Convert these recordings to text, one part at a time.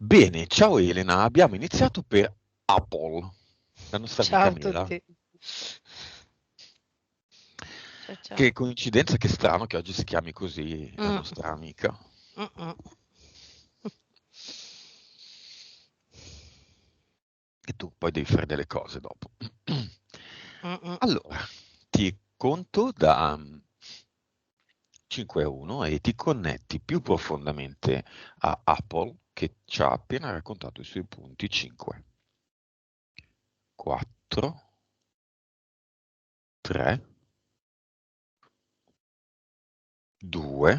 Bene, ciao Elena, abbiamo iniziato per Apple, la nostra amica Ciao a Mela. tutti. Ciao ciao. Che coincidenza, che strano che oggi si chiami così la Mm, nostra amica. mm, mm. E tu poi devi fare delle cose dopo. Mm, mm. Allora, ti conto da 5 a 1 e ti connetti più profondamente a Apple che ci ha appena raccontato i suoi punti. 5, 4, 3, 2,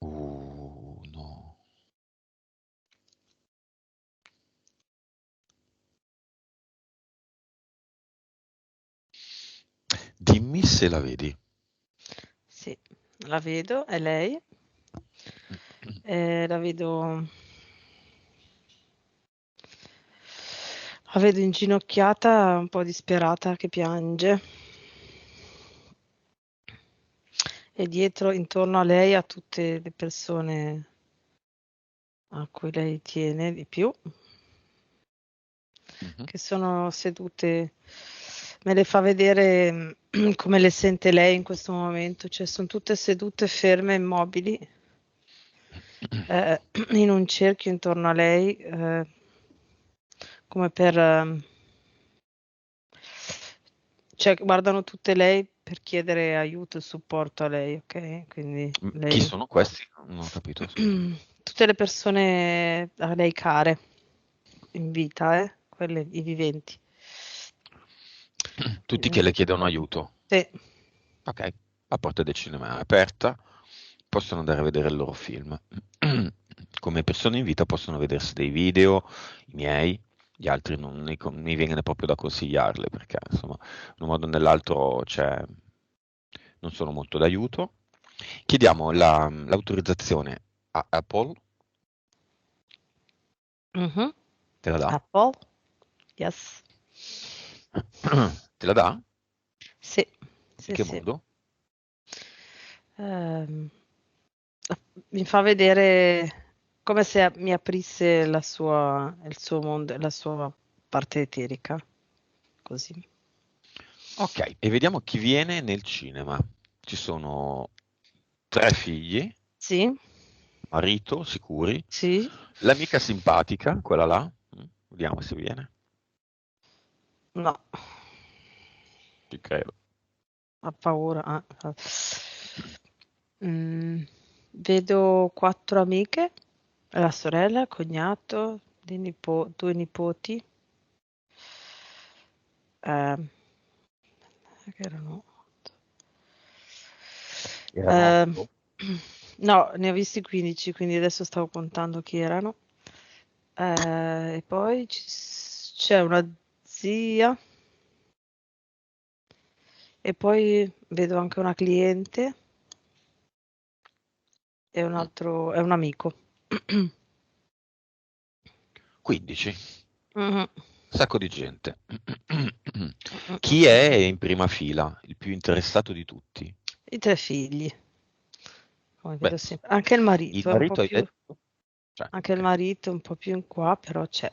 1. Dimmi se la vedi. Sì, la vedo, è lei. La vedo, la vedo inginocchiata, un po' disperata, che piange. E dietro, intorno a lei, a tutte le persone a cui lei tiene di più, Mhm. che sono sedute. Me le fa vedere come le sente lei in questo momento, cioè sono tutte sedute ferme, immobili, eh, in un cerchio intorno a lei, come per, cioè guardano tutte lei per chiedere aiuto e supporto a lei, ok? Quindi Chi lei, sono questi? Non ho capito, scusa. tutte le persone a lei care, in vita, quelle, i viventi. Tutti che le chiedono aiuto. Sì. Ok, la porta del cinema è aperta, possono andare a vedere il loro film. Come persone in vita possono vedersi dei video, i miei, gli altri non mi viene proprio da consigliarle perché insomma, in un modo o nell'altro non sono molto d'aiuto. Chiediamo l'autorizzazione a Apple, Mhm. te la dà? Apple, yes. Te la dà? Sì, In sì, che sì. modo? Ehm, Mi fa vedere come se mi aprisse il suo mondo, la sua parte eterica, così. Ok, e vediamo chi viene nel cinema. Ci sono tre figli, Sì, marito, sicuri, sì, l'amica simpatica, quella là, vediamo se viene, no, ci credo. ha paura. Mm, vedo quattro amiche, la sorella, il cognato, due nipoti, che erano... Erano Ehm, 8. no, ne ho visti 15, quindi adesso stavo contando chi erano. E poi c'è una zia e poi vedo anche una cliente e è un amico. 15, Mhm. sacco di gente. Mm, mm, Chi mm. è in prima fila, il più interessato di tutti? I tre figli, come Beh, vedo sempre. Anche il il marito è un po' marito hai più, detto? Cioè, anche il ok. marito è un po' più in qua, però c'è.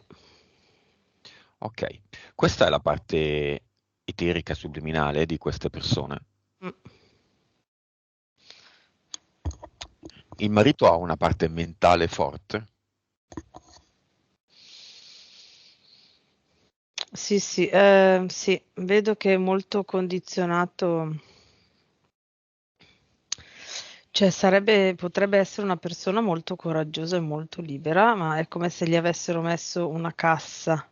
Ok, questa è la parte eterica subliminale di queste persone. Mm. Il marito ha una parte mentale forte. Sì, sì, sì, vedo che è molto condizionato, cioè potrebbe essere una persona molto coraggiosa e molto libera, ma è come se gli avessero messo una cassa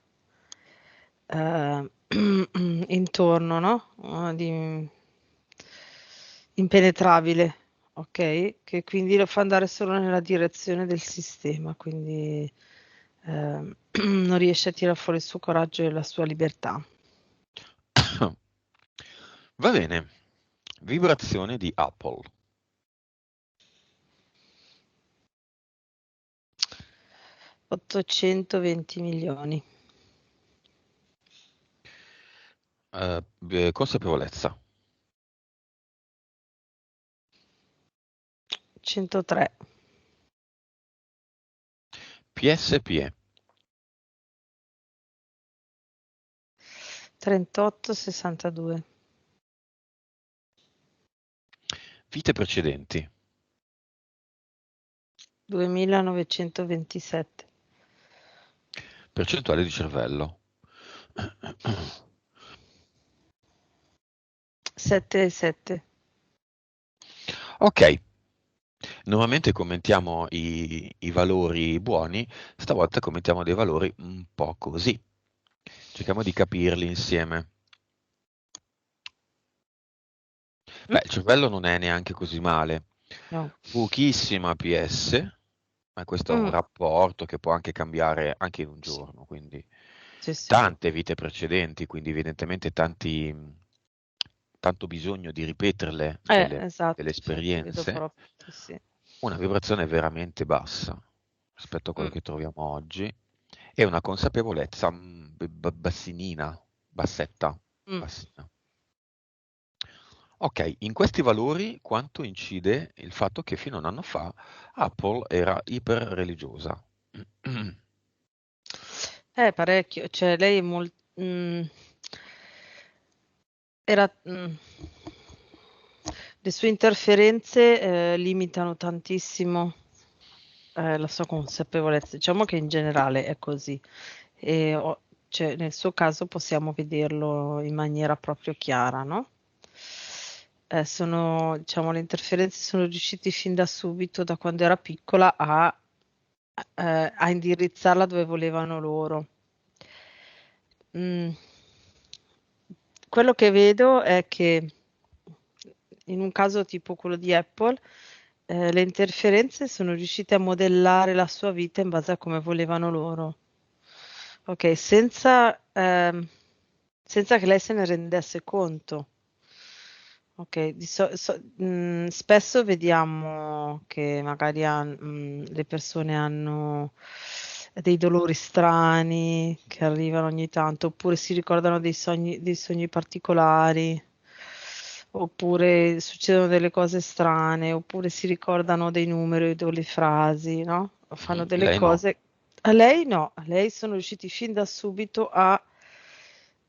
eh, intorno, no? Impenetrabile, ok? Che quindi lo fa andare solo nella direzione del sistema, quindi non riesce a tirare fuori il suo coraggio e la sua libertà. Va bene, vibrazione di Apple. 820 milioni. Consapevolezza. 103. PSPE. 38,62. Vite precedenti. 2.927. Percentuale di cervello. 7,7. Ok, normalmente commentiamo i valori buoni, stavolta commentiamo dei valori un po' così. Cerchiamo di capirli insieme. Beh, il cervello non è neanche così male. No. Pochissima PS, ma questo è un Mm, rapporto che può anche cambiare anche in un sì, giorno, quindi sì, sì. tante vite precedenti, quindi evidentemente tanto bisogno di ripeterle delle Esatto, infatti vedo esperienze, proprio, sì. una vibrazione veramente bassa rispetto a quello Mm, che troviamo oggi e una consapevolezza bassinina, bassetta, mm. bassina. Ok, in questi valori quanto incide il fatto che fino a un anno fa Apple era iper religiosa? Parecchio, cioè lei è molto... era... le sue interferenze limitano tantissimo la sua consapevolezza. Diciamo che in generale è così. E cioè, nel suo caso possiamo vederlo in maniera proprio chiara, no? Diciamo, le interferenze sono riusciti fin da subito, da quando era piccola, a indirizzarla dove volevano loro. Mm. Quello che vedo è che in un caso tipo quello di Apple, le interferenze sono riuscite a modellare la sua vita in base a come volevano loro. Ok, senza che lei se ne rendesse conto. Ok, spesso vediamo che magari le persone hanno dei dolori strani che arrivano ogni tanto, oppure si ricordano dei sogni particolari, oppure succedono delle cose strane, oppure si ricordano dei numeri o delle frasi, no? Fanno delle Lei no. cose. A lei no, a lei sono riusciti fin da subito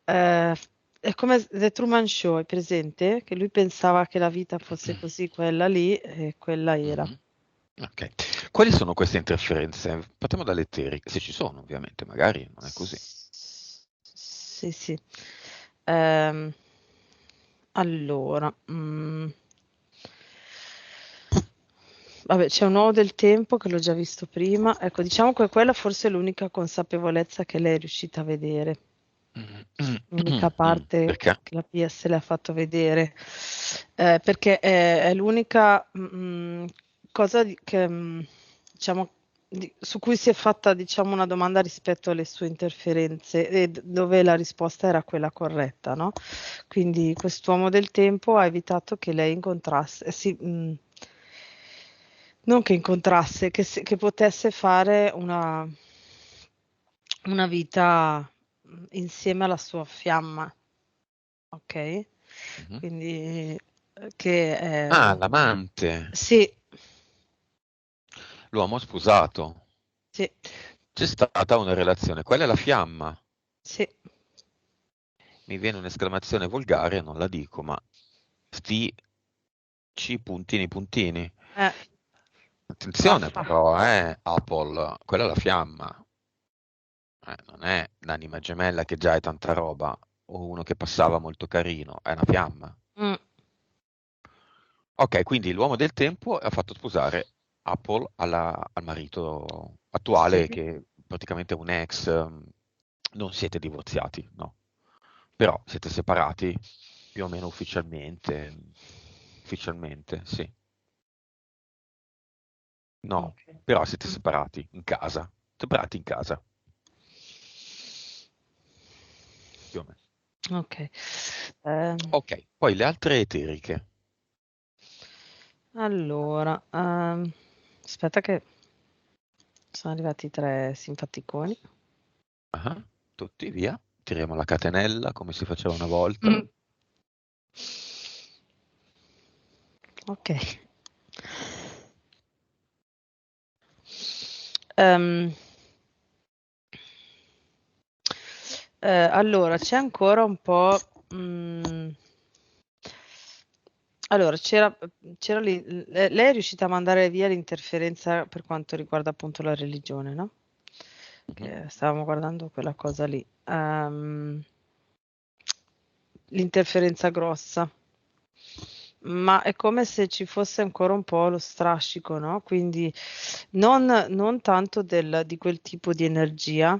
eh, è come The Truman Show, è presente? Che lui pensava che la vita fosse così, quella lì, e quella era. Mhm. Ok. Quali sono queste interferenze? Partiamo dalle eteriche, se ci sono ovviamente, magari non è così. Sì, sì. Ehm, allora, vabbè, c'è un uovo del tempo che l'ho già visto prima. Ecco, diciamo che quella forse è l'unica consapevolezza che lei è riuscita a vedere. L'unica parte Perché? che la PS le ha fatto vedere, perché è l'unica cosa diciamo, su cui si è fatta diciamo, una domanda rispetto alle sue interferenze e dove la risposta era quella corretta, no? Quindi quest'uomo del tempo ha evitato che lei incontrasse, sì, non che incontrasse, che potesse fare una vita insieme alla sua fiamma. Ok? Mhm. Quindi che Ah, l'amante, sì, l'uomo sposato. sì, C'è stata una relazione, quella è la fiamma. sì. Mi viene un'esclamazione volgare, non la dico, ma sti C puntini puntini. Eh, Attenzione affa. però, Apple, quella è la fiamma. Non è l'anima gemella che già è tanta roba, o uno che passava molto carino, è una fiamma. Mm, Ok, quindi l'uomo del tempo ha fatto sposare Apple al marito sì. attuale, che praticamente è un ex. Non siete divorziati, no. Però siete separati più o meno ufficialmente. Ufficialmente, sì. No, Ok. però siete separati in casa. Separati in casa, più o meno. Ok. Ehm, Ok, poi le altre eteriche. allora, aspetta che sono arrivati tre simpaticoni. Ah, tutti via. Tiriamo la catenella come si faceva una volta. Mm. Ok. Ehm, Allora, c'è ancora un po'. Allora, c'era lì, lei è riuscita a mandare via l'interferenza per quanto riguarda appunto la religione, no? Mhm. Che stavamo guardando quella cosa lì. L'interferenza grossa. Ma è come se ci fosse ancora un po' lo strascico, no? Quindi non tanto di quel tipo di energia.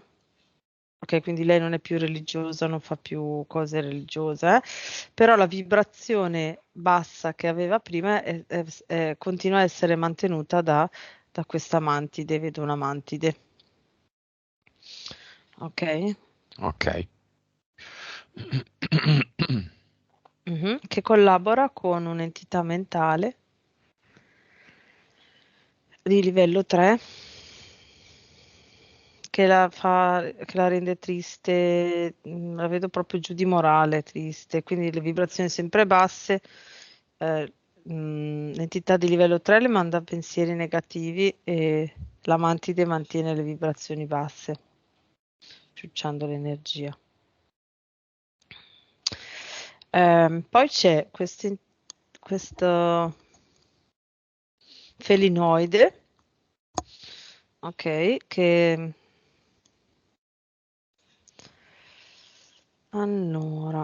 Ok, quindi lei non è più religiosa, non fa più cose religiose, però la vibrazione bassa che aveva prima continua a essere mantenuta da questa mantide, vedo una mantide, ok? Ok. Mhm. Che collabora con un'entità mentale di livello 3 che la rende triste, la vedo proprio giù di morale, triste, quindi le vibrazioni sempre basse, l'entità di livello 3 le manda pensieri negativi e la mantide mantiene le vibrazioni basse, ciucciando l'energia. Poi c'è questo felinoide, ok, che allora,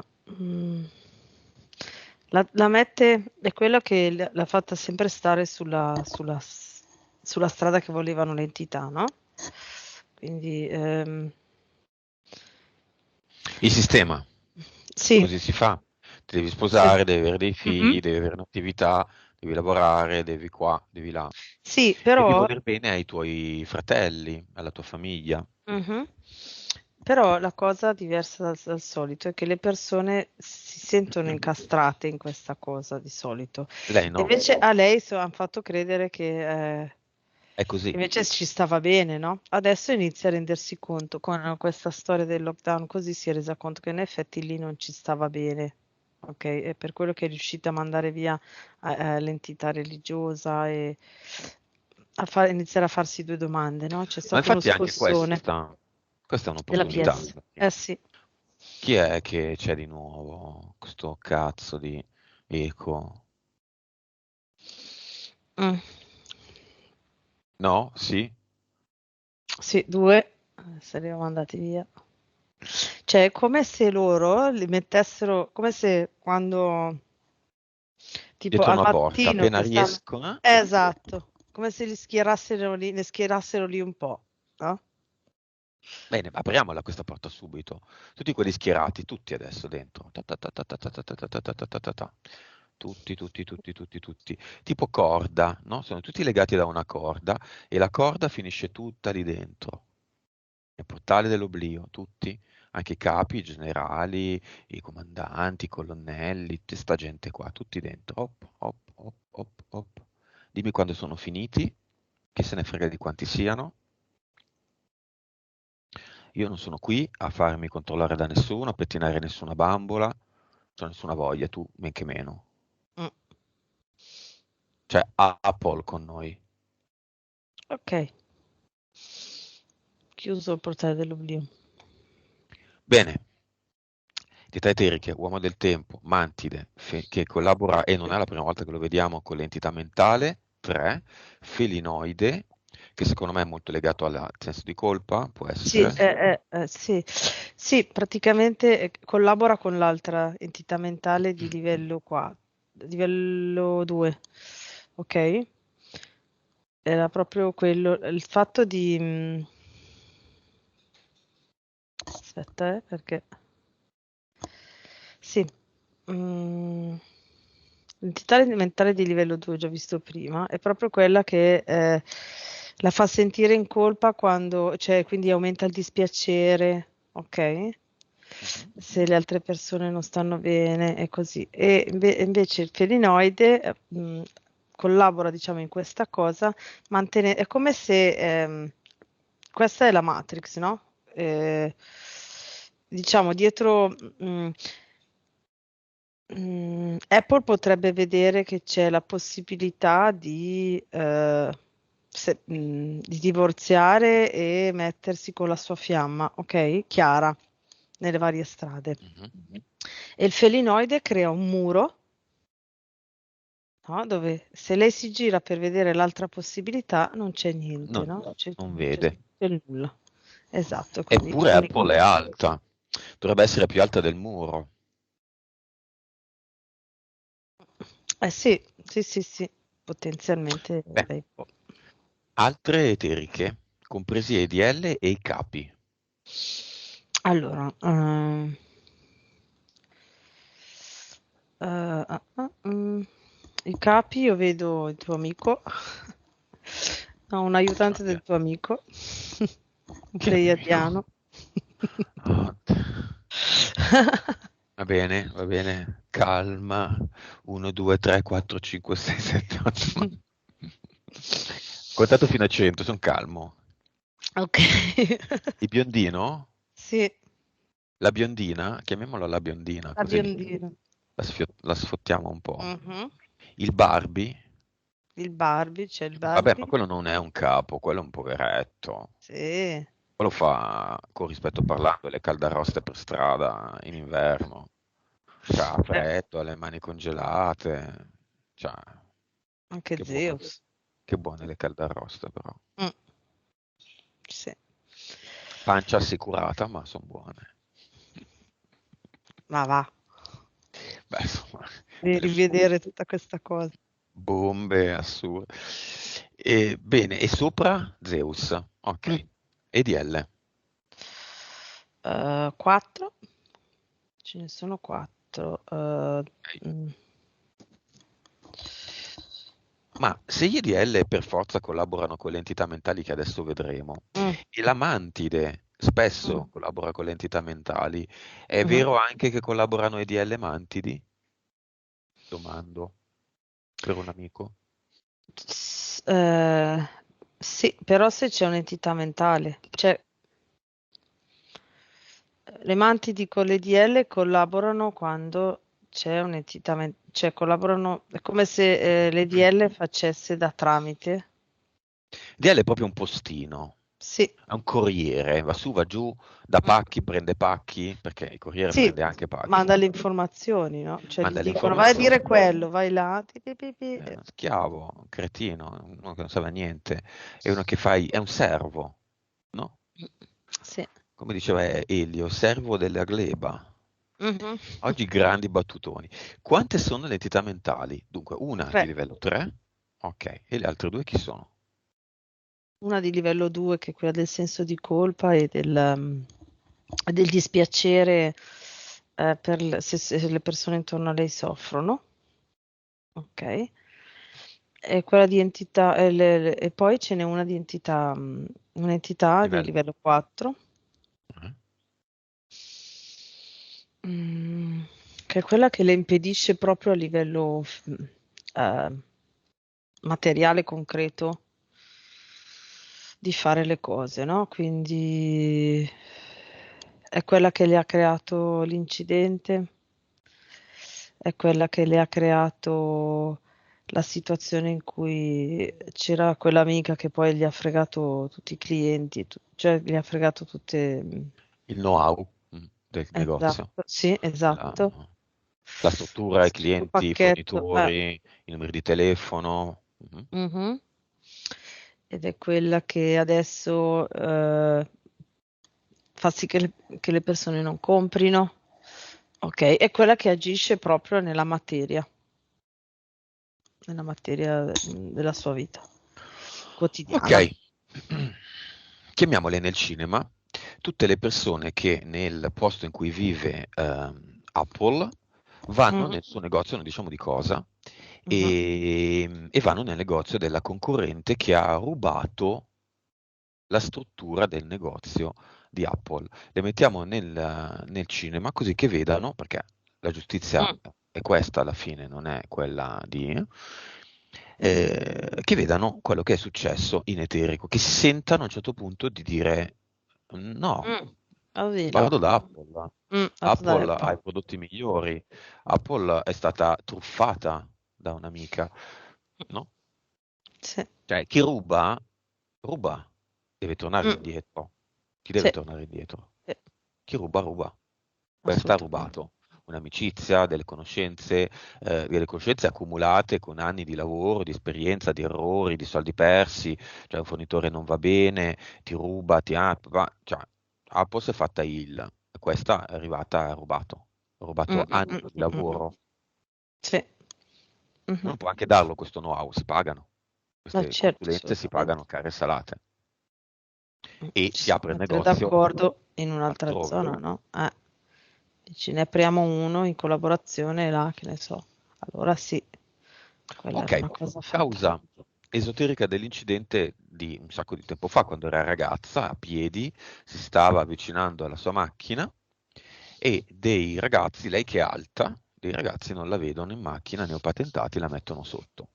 la mette, è quello che l'ha fatta sempre stare sulla strada che volevano l'entità, no? Quindi, Il sistema, sì. così si fa. Ti devi Sì. sposare, devi avere dei figli, Mhm. devi avere un'attività, devi lavorare, devi qua, devi là. Sì, Devi però, voler bene ai tuoi fratelli, alla tua famiglia. mhm. Però la cosa diversa dal solito è che le persone si sentono incastrate in questa cosa di solito. Lei E no, invece a lei hanno fatto credere è che così. invece ci stava bene, no? Adesso inizia a rendersi conto, con questa storia del lockdown, così si è resa conto che in effetti lì non ci stava bene. Ok, è per quello che è riuscita a mandare via l'entità religiosa e iniziare a farsi due domande, no? C'è Ma stato uno infatti anche scossone questa è della un'opportunità. PS. Eh sì. Chi è che c'è di nuovo? Questo cazzo di eco? Mm. No? Sì? Sì, due se li ho mandati via. Cioè, è come se loro li mettessero, come se quando, tipo Dietro al una porta, mattino appena che stanno. riescono. Esatto, come se ne schierassero lì un po', no? Bene, apriamola questa porta subito. Tutti quelli schierati, tutti adesso dentro. Ta ta ta ta ta ta ta ta ta ta ta ta ta ta ta. Tutti, tutti, tutti, tutti, tutti. Tipo corda, no? Sono tutti legati da una corda e la corda finisce tutta lì dentro. Nel portale dell'oblio, tutti, anche i capi, i generali, i comandanti, i colonnelli, tutta sta gente qua, tutti dentro. Hop, hop, hop, hop, hop. Dimmi quando sono finiti, chi se ne frega di quanti siano. Io non sono qui a farmi controllare da nessuno, a pettinare nessuna bambola, non ho nessuna voglia, tu men che meno. Mm. Cioè, a Paul con noi. Ok, chiuso il portale dell'oblio. Bene, Tita Eteriche, uomo del tempo, mantide, che collabora, e non è la prima volta che lo vediamo con l'entità mentale, 3, felinoide, che secondo me è molto legato al senso di colpa, può Sì, essere. sì, sì, praticamente collabora con l'altra entità mentale di livello 4, livello 2, ok? Era proprio quello, il fatto di. Aspetta, perché. Sì, mm, l'entità mentale di livello 2, ho già visto prima, è proprio quella che la fa sentire in colpa quando, cioè, quindi aumenta il dispiacere, ok? Mhm. Se le altre persone non stanno bene e così. E invece il felinoide collabora, diciamo, in questa cosa, è come se questa è la Matrix, no? Diciamo, dietro Apple potrebbe vedere che c'è la possibilità di divorziare e mettersi con la sua fiamma, ok? Chiara. nelle varie strade. Mhm. E il felinoide crea un muro, no? Dove se lei si gira per vedere l'altra possibilità non c'è niente, Non, no? non C'è vede. il nulla. Esatto, quindi Eppure c'è Apple è alta, dovrebbe essere più alta del muro. sì, sì, sì, sì, potenzialmente Beh, lei può. altre eteriche, compresi i EDL e i capi. Allora, i capi io vedo il tuo amico, no, un aiutante del tuo amico, un Che amico? pleiadiano. Oh, va bene, calma. 1, 2, 3, 4, 5, 6, 7, 8. Contato fino a 100, sono calmo. Ok. Il biondino? Sì, La biondina? Chiamiamola la biondina, la così biondina. la sfottiamo un po'. Mhm. Il Barbie? Il Barbie, c'è il Vabbè, ma Barbie. quello non è un capo, quello è un poveretto. Sì. Quello fa, con rispetto parlando, le caldaroste per strada in inverno. C'ha Eh, freddo, ha le mani congelate. Cioè, anche che buone, Zeus. che buone le caldaroste però. Mm, sì. Pancia assicurata, ma sono buone. Ma va, Beh, insomma, devi delle rivedere tutta questa cosa. bombe assurde. E, bene, e sopra Zeus. Ok. Mm. EDL. 4, ce ne sono 4. Ok. Ma se gli EDL per forza collaborano con le entità mentali che adesso vedremo, Mm, e la mantide mm, spesso collabora con le entità mentali, è mhm. vero anche che collaborano EDL mantidi? Domando, per un amico. S- eh, sì, però se c'è un'entità mentale, cioè le mantidi con le DL collaborano quando c'è un'entità mentale, cioè collaborano, è come se le DL facesse da tramite. EDL è proprio un postino, Sì, è un corriere, va su, va giù, da mm, pacchi, prende pacchi, perché il corriere sì, prende anche pacchi, manda le informazioni, no? Cioè gli manda le dicono vai a dire informazioni. quello, vai là, ti, È uno schiavo, un cretino, uno che non sa niente, è uno che fai, è un servo, no? Sì. Come diceva Elio, servo della gleba. Mhm. Oggi grandi battutoni. Quante sono le entità mentali? Dunque, una di 3. livello 3, ok, e le altre due chi sono? Una di livello 2 che è quella del senso di colpa e del dispiacere se le persone intorno a lei soffrono, ok? E quella di entità, e poi ce n'è una di entità, un'entità di Livello. livello 4, Eh? mm, che è quella che le impedisce proprio a livello eh, materiale concreto di fare le cose, no? Quindi è quella che le ha creato l'incidente, è quella che le ha creato la situazione in cui c'era quell'amica che poi gli ha fregato tutti i clienti, cioè gli ha fregato tutte. Il know-how del negozio, Esatto, sì, la, esatto. la struttura, i Tutto clienti, i pacchetto. fornitori, i numeri di telefono. Mhm. Mhm. Ed è quella che adesso fa sì che le persone non comprino. Ok, è quella che agisce proprio nella materia della sua vita quotidiana. Ok, chiamiamole nel cinema tutte le persone che nel posto in cui vive Apple vanno Mhm, nel suo negozio, non diciamo di cosa, mhm, e vanno nel negozio della concorrente che ha rubato la struttura del negozio di Apple. Le mettiamo nel cinema così che vedano, perché la giustizia mm, è questa alla fine, non è quella di... che vedano quello che è successo in eterico, che si sentano a un certo punto di dire no, mm. Asilo. vado da Apple. Fatto da Apple ha Apple. i prodotti migliori. Apple è stata truffata da un'amica, no? Sì, Cioè, chi ruba, ruba, deve tornare mm, indietro. Chi deve sì, tornare indietro? sì. Chi ruba, ruba. Questo ha assolutamente. rubato un'amicizia, delle conoscenze accumulate con anni di lavoro, di esperienza, di errori, di soldi persi, cioè un fornitore non va bene, ti ruba, cioè Apple si è fatta il, questa è arrivata, ha rubato Mm, mm, anni mm, di mm, mm, mm. lavoro. Sì. Mhm. Uno può anche darlo questo know-how, si pagano, Ma queste certo, consulenze si pagano assolutamente. care salate Mm, e ci si si apre il mette negozio d'accordo in un'altra altrove. zona, no? Ce ne apriamo uno in collaborazione là, che ne so. Allora sì, quella era Ok, una cosa fatta. causa esoterica dell'incidente di un sacco di tempo fa, quando era ragazza, a piedi, si stava avvicinando alla sua macchina e dei ragazzi, lei che è alta, dei ragazzi non la vedono in macchina, neopatentati, la mettono sotto.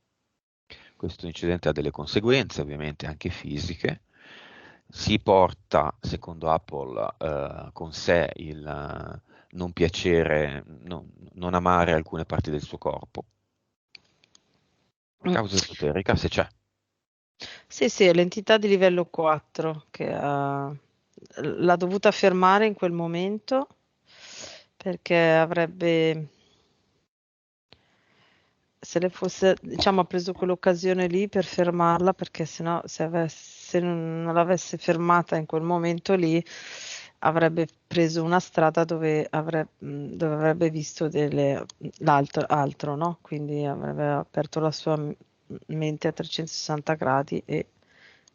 Questo incidente ha delle conseguenze, ovviamente anche fisiche. Si porta, secondo Apple, con sé il non piacere, non amare alcune parti del suo corpo. Mm. Causa esoterica, se c'è. Sì, sì, è l'entità di livello 4 che l'ha dovuta fermare in quel momento perché avrebbe, se le fosse, diciamo, ha preso quell'occasione lì per fermarla perché sennò se non l'avesse fermata in quel momento lì avrebbe preso una strada dove avrebbe visto altro, no? Quindi avrebbe aperto la sua mente a 360 gradi e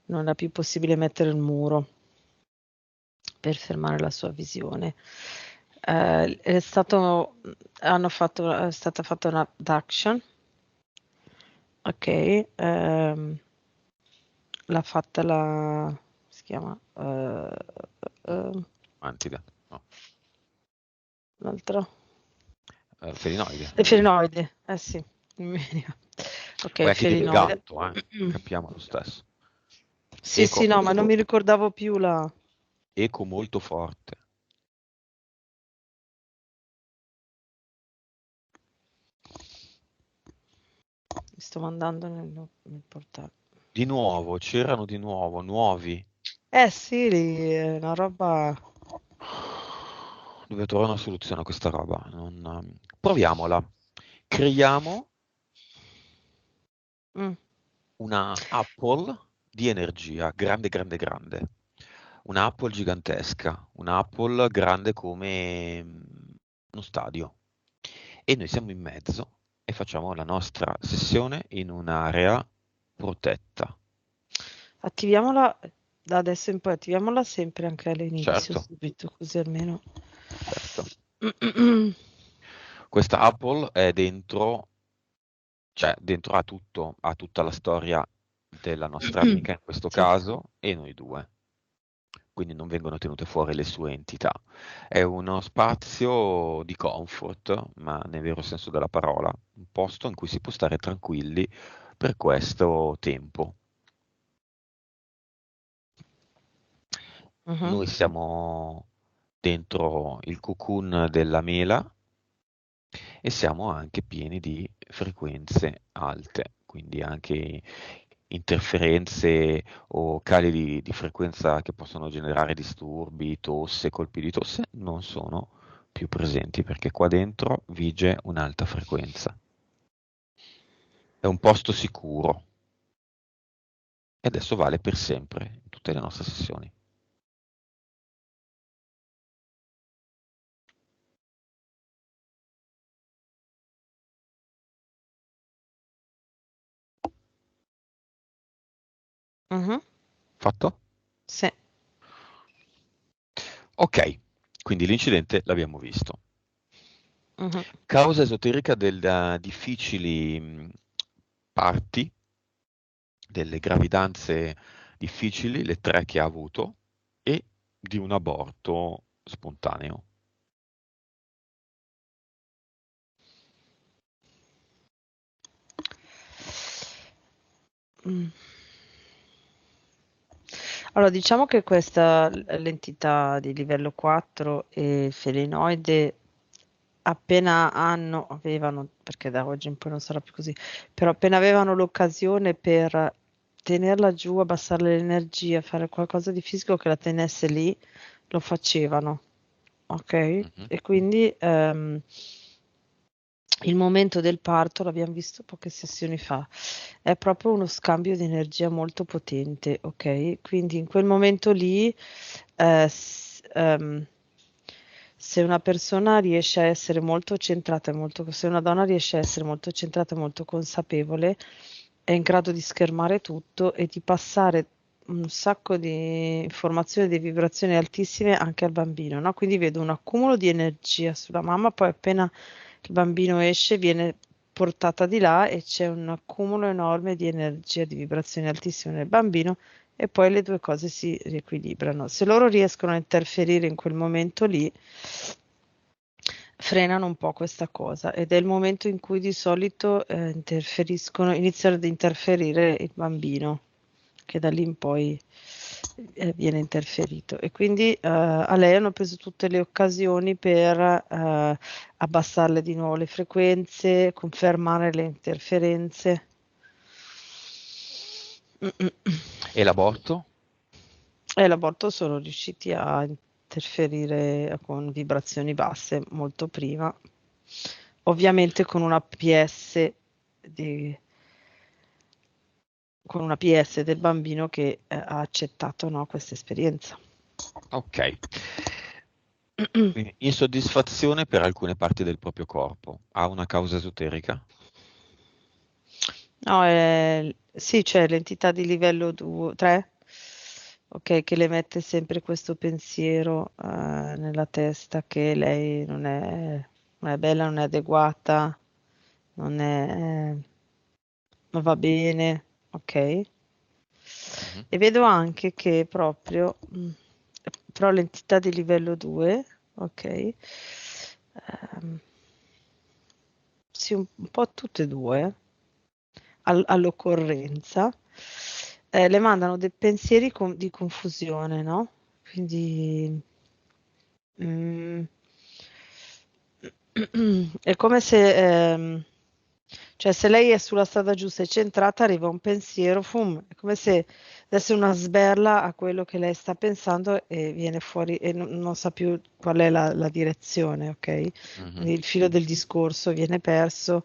non era più possibile mettere il muro per fermare la sua visione. È stato, è stata fatta una abduction, ok, l'ha fatta si chiama, eh, Mantide, no. l'altro, Felinoide. è felinoide, eh sì, mi veniva. Ok, Puoi anche dire felinoide. gatto, capiamo lo stesso. Sì, Eco, sì, no, ma non mi ricordavo più eco molto forte. mi sto mandando nel portale. C'erano di nuovo, nuovi. Eh sì, è una roba. Dobbiamo trovare una soluzione a questa roba. Proviamola. Creiamo Mm, una Apple di energia, grande, grande, grande. Una Apple gigantesca, una Apple grande come uno stadio. E noi siamo in mezzo e facciamo la nostra sessione in un'area protetta. attiviamola da adesso in poi, attiviamola sempre anche all'inizio, Certo, subito, così almeno. certo. Questa Apple è dentro, cioè dentro ha tutto, ha tutta la storia della nostra amica in questo Sì. caso e noi due. Quindi non vengono tenute fuori le sue entità. È uno spazio di comfort, ma nel vero senso della parola, un posto in cui si può stare tranquilli per questo tempo. Mhm. Noi siamo dentro il cocoon della mela e siamo anche pieni di frequenze alte, quindi anche interferenze o cali di frequenza che possono generare disturbi, tosse, colpi di tosse, non sono più presenti perché qua dentro vige un'alta frequenza. È un posto sicuro e adesso vale per sempre in tutte le nostre sessioni. Mhm. Fatto? Sì. Ok, quindi l'incidente l'abbiamo visto. Mhm. Causa esoterica delle difficili parti, delle gravidanze difficili, le tre che ha avuto, e di un aborto spontaneo. Mm. Allora, diciamo che questa l'entità di livello 4 e il felinoide avevano, perché da oggi in poi non sarà più così, però appena avevano l'occasione per tenerla giù, abbassare l'energia, fare qualcosa di fisico che la tenesse lì, lo facevano. ok? Mhm. E quindi il momento del parto, l'abbiamo visto poche sessioni fa, è proprio uno scambio di energia molto potente, ok? Quindi in quel momento lì, se una persona riesce a essere molto centrata, se una donna riesce a essere molto centrata e molto consapevole, è in grado di schermare tutto e di passare un sacco di informazioni, di vibrazioni altissime anche al bambino, no? Quindi vedo un accumulo di energia sulla mamma, poi appena il bambino esce viene portata di là e c'è un accumulo enorme di energia, di vibrazioni altissime nel bambino e poi le due cose si riequilibrano. Se loro riescono a interferire in quel momento lì, frenano un po' questa cosa ed è il momento in cui di solito iniziano ad interferire il bambino, che da lì in poi viene interferito. E quindi a lei hanno preso tutte le occasioni per abbassarle di nuovo le frequenze, confermare le interferenze. E l'aborto? E l'aborto sono riusciti a interferire con vibrazioni basse molto prima, ovviamente di- con una PS del bambino che ha accettato, no, questa esperienza. Ok. Quindi insoddisfazione per alcune parti del proprio corpo. Ha una causa esoterica? No, sì, c'è l'entità di livello 3, ok, che le mette sempre questo pensiero nella testa che lei non è bella, non è adeguata, non è, non va bene, ok? Mhm. E vedo anche che proprio, però l'entità di livello 2, ok? Sì, un po' tutte e due, all'occorrenza, le mandano dei pensieri di confusione, no? Quindi mm, è come se, cioè se lei è sulla strada giusta e centrata, arriva un pensiero, è come se desse una sberla a quello che lei sta pensando e viene fuori e non sa più qual è la direzione, ok? Mhm. Quindi il filo del discorso viene perso,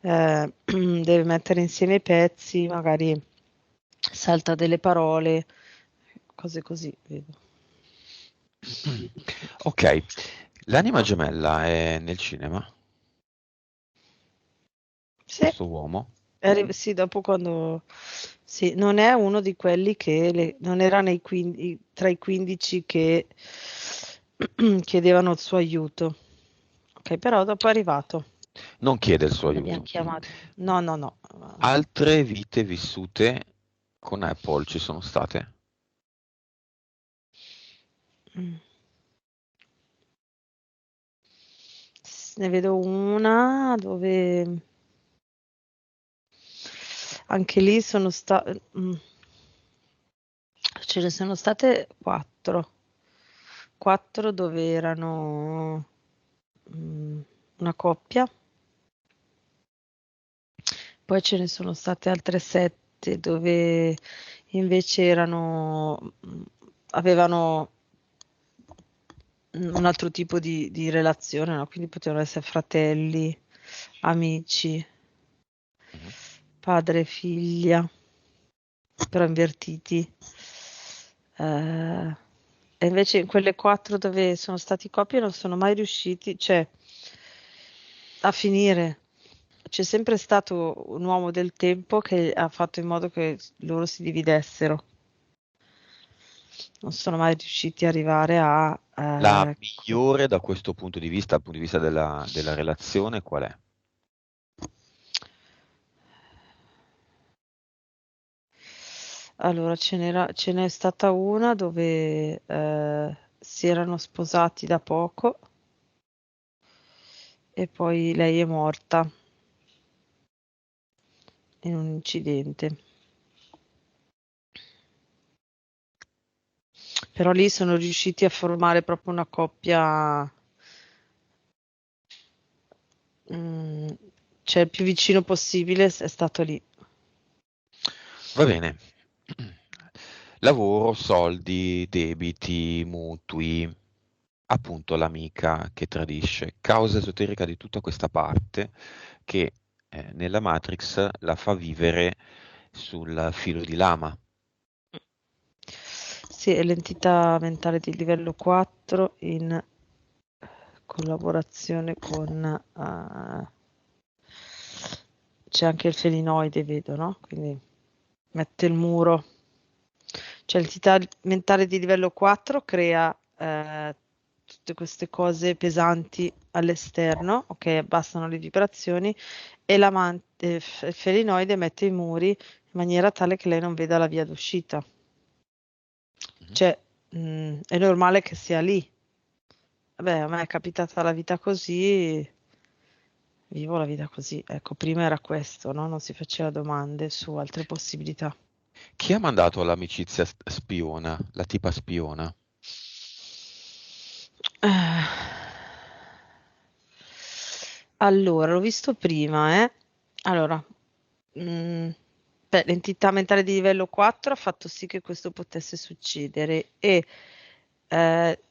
deve mettere insieme i pezzi, magari salta delle parole, cose così, vedo. Ok, l'anima gemella è nel cinema, Sì, questo uomo. sì, dopo quando... Sì, non è uno di quelli che non era tra i 15 che chiedevano il suo aiuto. Ok, però dopo è arrivato. Non chiede il suo L'abbiamo aiuto. chiamato. No, no, no. Altre vite vissute con Apple ci sono state? Mm. Ne vedo una dove anche lì ce ne sono state quattro. Quattro dove erano una coppia, poi ce ne sono state altre sette dove invece avevano un altro tipo di relazione, no? Quindi potevano essere fratelli, amici, Mhm. padre e figlia, però invertiti. E invece in quelle quattro dove sono stati coppie non sono mai riusciti, cioè, a finire. C'è sempre stato un uomo del tempo che ha fatto in modo che loro si dividessero. Non sono mai riusciti ad arrivare a... La migliore da questo punto di vista, dal punto di vista della relazione, qual è? Allora, ce n'è stata una dove si erano sposati da poco e poi lei è morta in un incidente. Però lì sono riusciti a formare proprio una coppia, mm, cioè il più vicino possibile è stato lì. Va bene. Lavoro, soldi, debiti, mutui. appunto l'amica che tradisce, causa esoterica di tutta questa parte che nella Matrix la fa vivere sul filo di lama. Sì, è l'entità mentale di livello 4 in collaborazione con... c'è anche il felinoide, vedo, no? Quindi mette il muro. Cioè l'entità mentale di livello 4 crea tutte queste cose pesanti all'esterno, ok, abbassano le vibrazioni e il felinoide mette i muri in maniera tale che lei non veda la via d'uscita. Mhm. Cioè, è normale che sia lì. Vabbè, a me è capitata la vita così, vivo la vita così. Ecco, prima era questo, no? Non si faceva domande su altre possibilità. Chi ha mandato l'amicizia spiona, la tipa spiona? Eh, Allora, l'ho visto prima, eh. Allora, mm, beh, l'entità mentale di livello 4 ha fatto sì che questo potesse succedere e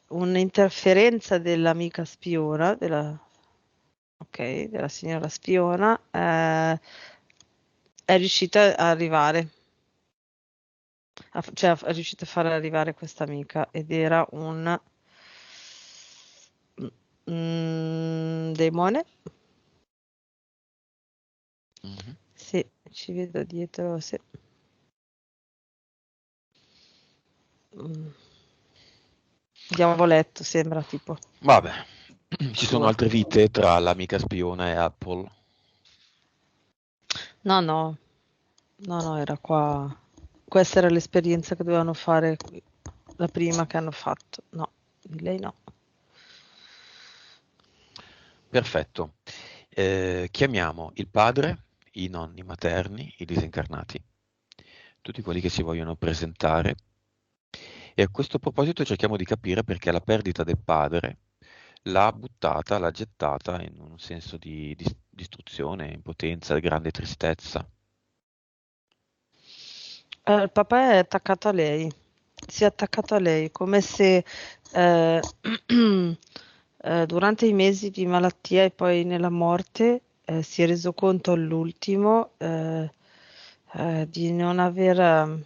un'interferenza dell'amica spiona, ok, della signora spiona, è riuscita a arrivare, cioè è riuscita a far arrivare questa amica ed era un demone. Mhm. Sì, ci vedo dietro, sì. Mm, Diavoletto sembra tipo. Vabbè, ci sono Sicuro. altre vite tra l'amica spiona e Apple. No, no, no, no, era qua. Questa era l'esperienza che dovevano fare, la prima che hanno fatto. No, di lei no. Perfetto. Chiamiamo il padre, i nonni materni, i disincarnati, tutti quelli che si vogliono presentare. E a questo proposito cerchiamo di capire perché la perdita del padre l'ha buttata, l'ha gettata in un senso di distruzione, impotenza, grande tristezza. Il papà è attaccato a lei, si è attaccato a lei, come se eh, durante i mesi di malattia e poi nella morte si è reso conto all'ultimo di non aver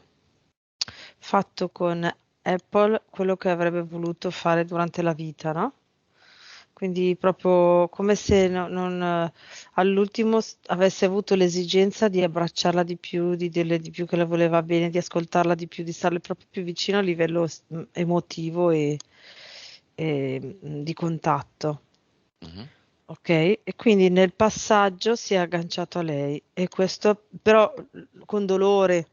fatto con Apple quello che avrebbe voluto fare durante la vita, no? Quindi proprio come se all'ultimo avesse avuto l'esigenza di abbracciarla di più, di dirle di più che la voleva bene, di ascoltarla di più, di starle proprio più vicino a livello emotivo e di contatto. Mhm. Ok? E quindi nel passaggio si è agganciato a lei e questo però con dolore,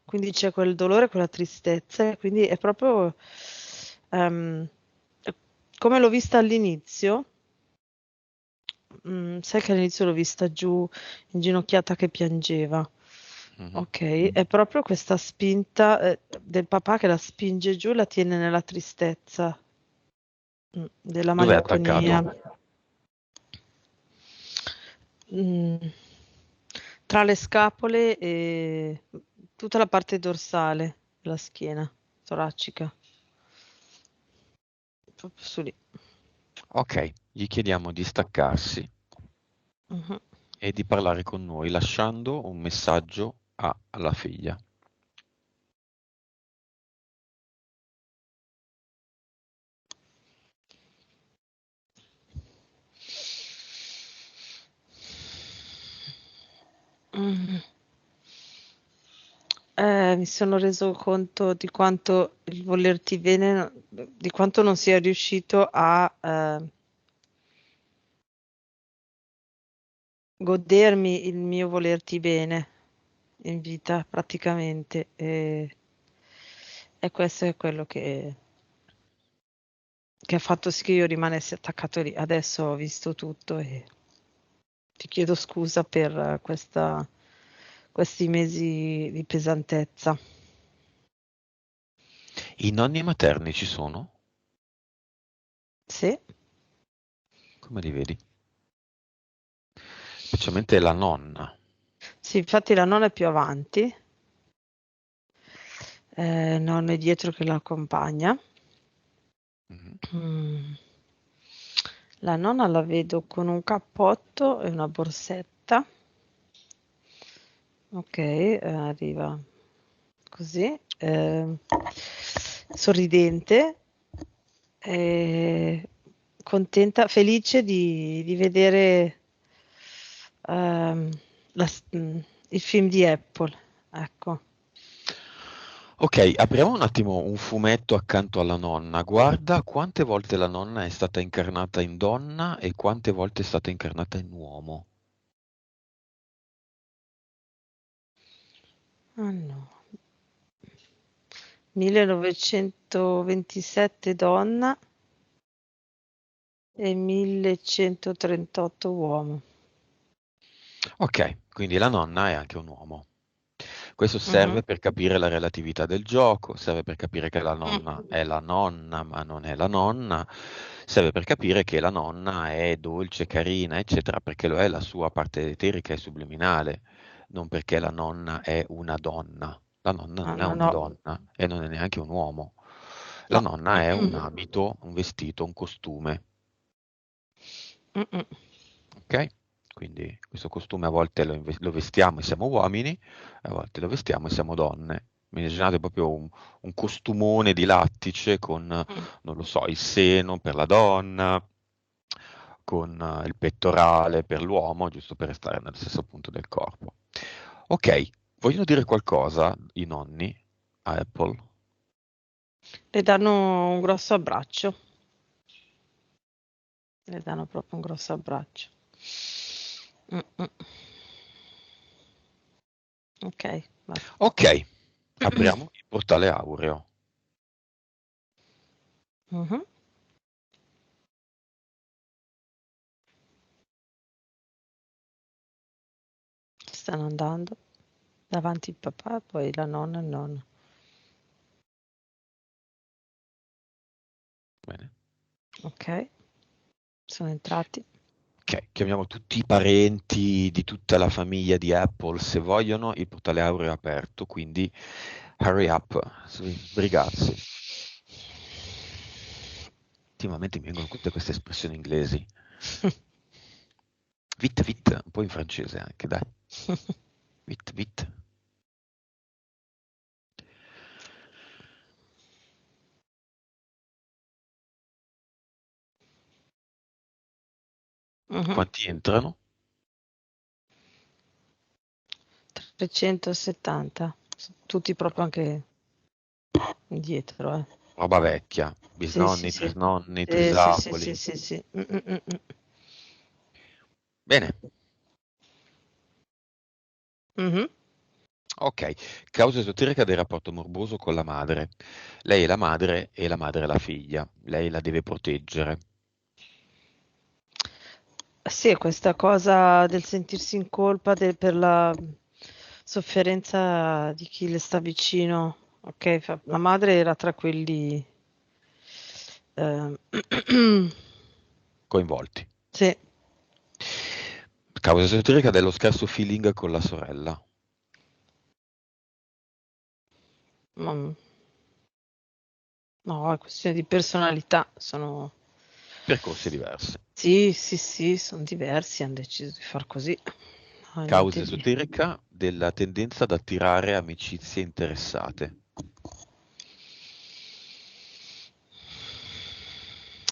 quindi c'è quel dolore, quella tristezza, e quindi è proprio ehm, come l'ho vista all'inizio. Sai che all'inizio l'ho vista giù inginocchiata che piangeva. Mhm. Ok, è proprio questa spinta del papà che la spinge giù e la tiene nella tristezza, della Dove è attaccato? malinconia. Mm, Tra le scapole e tutta la parte dorsale, la schiena toracica, proprio su lì. Ok, gli chiediamo di staccarsi Mhm. e di parlare con noi lasciando un messaggio alla figlia. Mm. Mi sono reso conto di quanto il volerti bene, di quanto non sia riuscito a godermi il mio volerti bene in vita praticamente. E questo è quello che ha fatto sì che io rimanessi attaccato lì. Adesso ho visto tutto e ti chiedo scusa per questi mesi di pesantezza. I nonni materni ci sono? Sì, Come li vedi? Specialmente la nonna. sì, infatti la nonna è più avanti, il nonno è dietro che la accompagna. Mhm. Mm. La nonna la vedo con un cappotto e una borsetta. Ok, arriva così, sorridente, eh, contenta, felice di vedere ehm, il film di Apple. Ecco. Ok, apriamo un attimo un fumetto accanto alla nonna. Guarda quante volte la nonna è stata incarnata in donna e quante volte è stata incarnata in uomo. Ah no. 1927 donna e 1138 uomo. Ok, quindi la nonna è anche un uomo. Questo Mhm. serve per capire la relatività del gioco, serve per capire che la Mm. nonna è la nonna, ma non è la nonna, serve per capire che la nonna è dolce, carina, eccetera, perché lo è la sua parte eterica e subliminale, non perché la nonna è una donna. La nonna Ah, non è no, una no, donna e non è neanche un uomo. La no. nonna è un abito, un vestito, un costume. Mm-mm. Ok? Quindi questo costume a volte lo vestiamo e siamo uomini, a volte lo vestiamo e siamo donne. Immaginate proprio un costumone di lattice con, Mm. non lo so, il seno per la donna, con il pettorale per l'uomo, giusto per restare nello stesso punto del corpo. Ok, vogliono dire qualcosa i nonni a Apple? Le danno un grosso abbraccio. Le danno proprio un grosso abbraccio. Mm-mm. Ok, basta. Ok, apriamo il portale aureo. Mhm. Stanno andando davanti il papà, poi la nonna e il nonno. Bene. Ok, sono entrati. Ok, chiamiamo tutti i parenti di tutta la famiglia di Apple se vogliono, il portale aureo è aperto, quindi hurry up, sbrigarsi. Ultimamente mi vengono tutte queste espressioni inglesi. Vite, vite, un po' in francese anche, dai. Vite, vite. Mhm. Quanti entrano? 370, tutti proprio anche indietro, eh. Roba vecchia, Sì, sì, bisnonni, sì. trisnonni, Sì, sì, sì, trisavoli. sì, sì, sì. Mm. Bene, Mhm. ok. Causa esoterica del rapporto morboso con la madre. Lei è la madre e la madre è la figlia. Lei la deve proteggere. Sì, questa cosa del sentirsi in colpa per la sofferenza di chi le sta vicino. Ok, la madre era tra quelli. ehm, Coinvolti. Sì, Causa esoterica dello scarso feeling con la sorella. ma- no, è questione di personalità. Percorsi diversi. Sì, sì, sì, sono diversi, hanno deciso di far così. No, Causa niente di. esoterica della tendenza ad attirare amicizie interessate.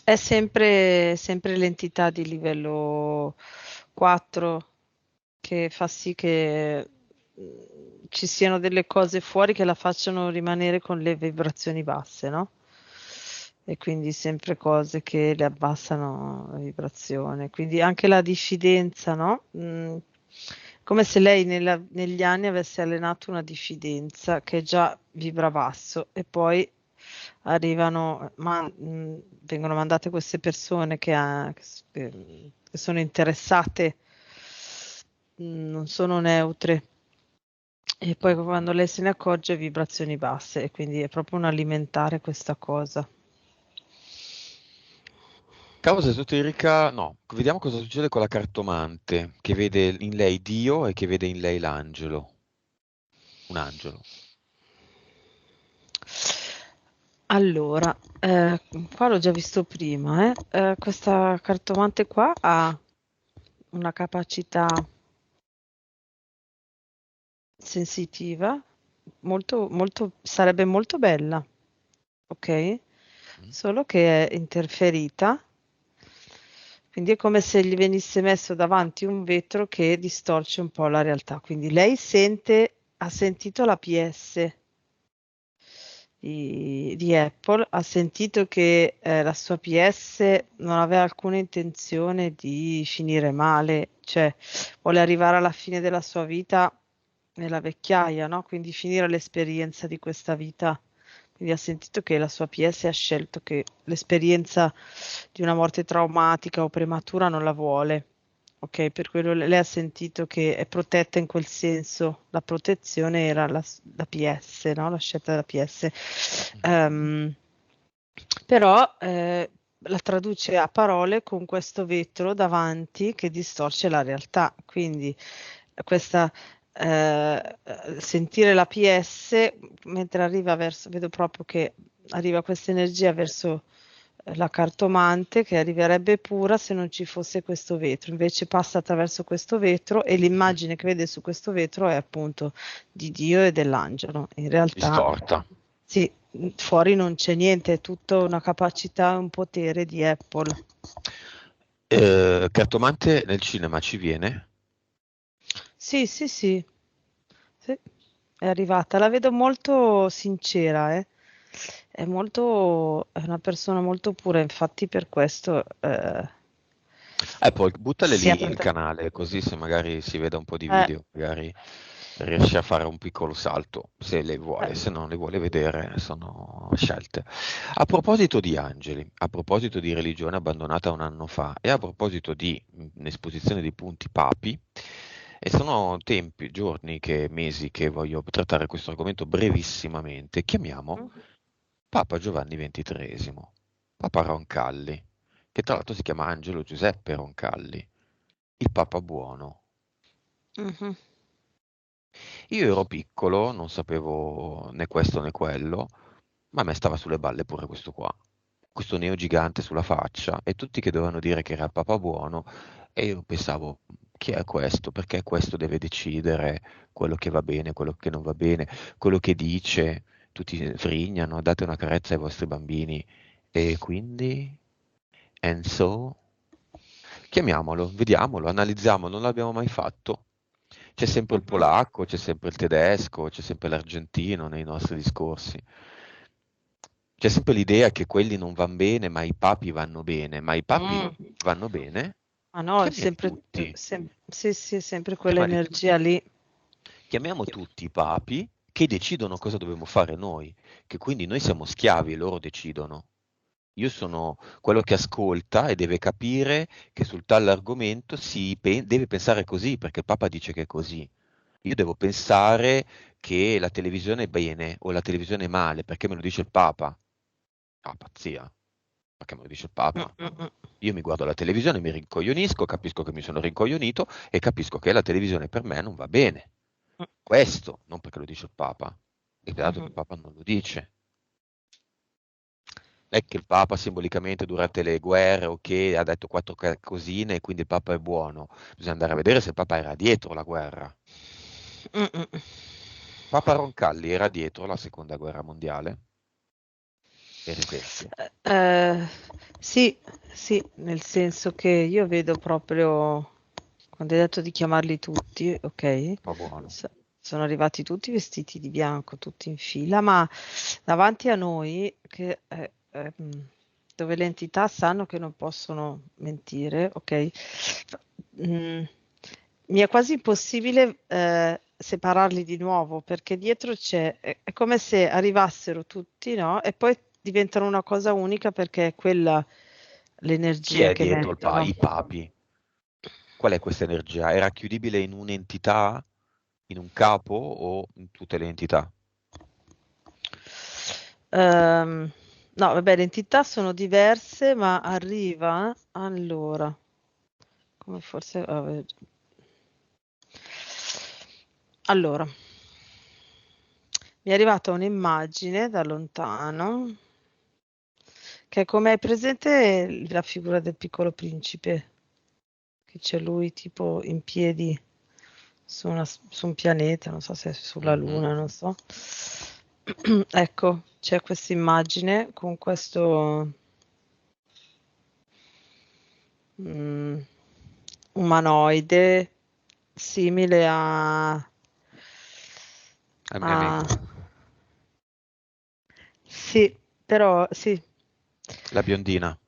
È sempre l'entità di livello 4 che fa sì che ci siano delle cose fuori che la facciano rimanere con le vibrazioni basse, no? E quindi sempre cose che le abbassano la vibrazione. Quindi anche la diffidenza, no? Come se lei negli anni avesse allenato una diffidenza che già vibra basso e poi vengono mandate queste persone che sono interessate, non sono neutre. E poi quando lei se ne accorge vibrazioni basse e quindi è proprio un alimentare questa cosa. Causa esoterica, no. Vediamo cosa succede con la cartomante, che vede in lei Dio e che vede in lei l'angelo. Un angelo. Allora, qua l'ho già visto prima, questa cartomante qua ha una capacità sensitiva molto, molto, sarebbe molto bella, ok? Mm? Solo che è interferita, quindi è come se gli venisse messo davanti un vetro che distorce un po' la realtà. Quindi lei sente, ha sentito la PS di Apple, ha sentito che la sua PS non aveva alcuna intenzione di finire male, cioè vuole arrivare alla fine della sua vita nella vecchiaia, no? Quindi finire l'esperienza di questa vita. Quindi ha sentito che la sua PS ha scelto che l'esperienza di una morte traumatica o prematura non la vuole. Ok, per quello lei ha sentito che è protetta in quel senso, la protezione era la PS, no? La scelta della PS. Ehm, però la traduce a parole con questo vetro davanti che distorce la realtà. Quindi questa sentire la PS mentre arriva verso, vedo proprio che arriva questa energia verso la cartomante che arriverebbe pura se non ci fosse questo vetro, invece passa attraverso questo vetro e l'immagine che vede su questo vetro è appunto di Dio e dell'angelo. In realtà Distorta. sì, fuori non c'è niente, è tutta una capacità e un potere di Apple. Cartomante nel cinema ci viene? Sì, sì, sì, sì, è arrivata. La vedo molto sincera, eh. È una persona molto pura, infatti per questo Poi buttale si lì il apre. canale, così se magari si vede un po' di Eh, video, magari riesce a fare un piccolo salto, se le vuole, eh, se non le vuole vedere, sono scelte. A proposito di angeli, a proposito di religione abbandonata un anno fa e a proposito di un'esposizione di punti papi, e sono tempi, giorni, mesi che voglio trattare questo argomento brevissimamente, chiamiamo Papa Giovanni XXIII, Papa Roncalli, che tra l'altro si chiama Angelo Giuseppe Roncalli, il Papa buono. mhm. Io ero piccolo, non sapevo né questo né quello, ma a me stava sulle balle pure questo qua. Questo neo gigante sulla faccia e tutti che dovevano dire che era il Papa buono e io pensavo, chi è questo? Perché questo deve decidere quello che va bene, quello che non va bene, quello che dice, tutti frignano, date una carezza ai vostri bambini. E quindi, and so, chiamiamolo, vediamolo, analizziamolo, non l'abbiamo mai fatto. C'è sempre il Mhm. polacco, c'è sempre il tedesco, c'è sempre l'argentino nei nostri discorsi. C'è sempre l'idea che quelli non vanno bene, ma i papi vanno bene. Ma i papi Mm. vanno bene? Ma no, è Chiamiali sempre, tutti. sì, sì, è sempre Chiamali quell'energia lì. Chiamiamo tutti i papi che decidono cosa dobbiamo fare noi, che quindi noi siamo schiavi e loro decidono. Io sono quello che ascolta e deve capire che sul tale argomento deve pensare così, perché il Papa dice che è così. Io devo pensare che la televisione è bene o la televisione è male, perché me lo dice il Papa. Ah, pazzia, perché me lo dice il Mm, Papa. mm, mm, Io mi guardo la televisione, mi rincoglionisco, capisco che mi sono rincoglionito e capisco che la televisione per me non va bene. mm, Questo, non perché lo dice il Papa, e dato che mhm. il Papa non lo dice. Non è che il Papa simbolicamente durante le guerre, ok, ha detto quattro cosine e quindi il Papa è buono. Bisogna andare a vedere se il Papa era dietro la guerra. Mm, mm. Papa Roncalli era dietro la seconda guerra mondiale, per esempio. Eh, sì, sì, nel senso che io vedo proprio, quando hai detto di chiamarli tutti, ok, Papa buono. s- sono arrivati tutti vestiti di bianco, tutti in fila, ma davanti a noi, dove le entità sanno che non possono mentire, ok, mm, mi è quasi impossibile separarli di nuovo perché dietro è come se arrivassero tutti, no? E poi diventano una cosa unica perché è quella Chi l'energia è che dietro mettono. i papi? Qual è questa energia? È racchiudibile in un'entità, in un capo o in tutte le entità? No, vabbè, le entità sono diverse, ma arriva allora, come forse allora, mi è arrivata un'immagine da lontano. che come hai presente la figura del Piccolo Principe, che c'è lui tipo in piedi su un pianeta, non so se è sulla Mhm. Luna, non so. Ecco, c'è questa immagine con questo mm, umanoide simile Al meme. a... Sì, però sì, La biondina.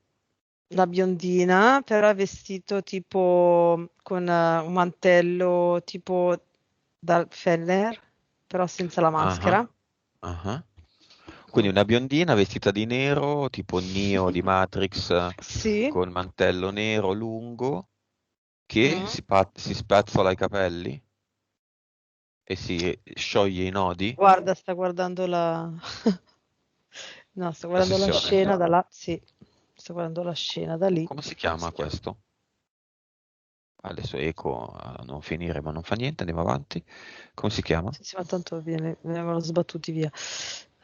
la biondina, però è vestito tipo con un mantello tipo da Feller, però senza la Ah, maschera. ah. Quindi Mm. una biondina vestita di nero, tipo Neo di Matrix, Sì. con mantello nero lungo, che Mm. si spazzola i capelli e si scioglie i nodi. Guarda, sta guardando la... No, sto La guardando la sessione. scena da là. Sì, sto guardando la scena da lì. Come si Come si chiama chiama? questo? Adesso eco a non finire, ma non fa niente, andiamo avanti. Come si chiama? Sì, sì, ma tanto venivano sbattuti via.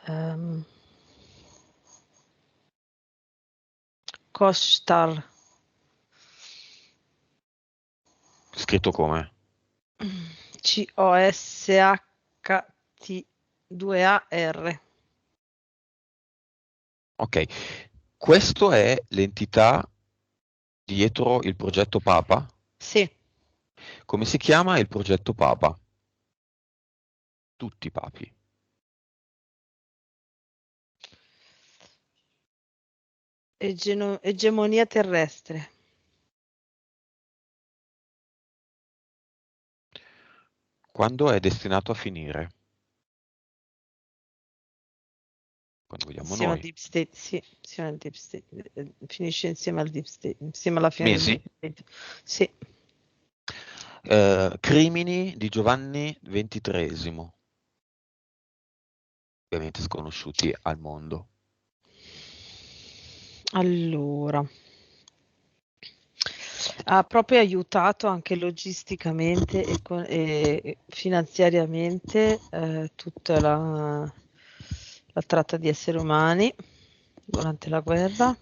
Ehm, Koshtar. Scritto come? Koshkt2AR. Ok, questo è l'entità dietro il progetto Papa. Sì, Come si chiama il progetto Papa? Tutti i papi. egemonia terrestre. Quando è destinato a finire? Quando vogliamo Insieme al noi. Deep State, sì, insieme al Deep State. Finisce insieme al Deep State, insieme alla fine del Mesi? Deep State. Sì. Crimini di Giovanni XXIII, ovviamente sconosciuti al mondo. Allora, ha proprio aiutato anche logisticamente e finanziariamente tutta la tratta di esseri umani durante la guerra.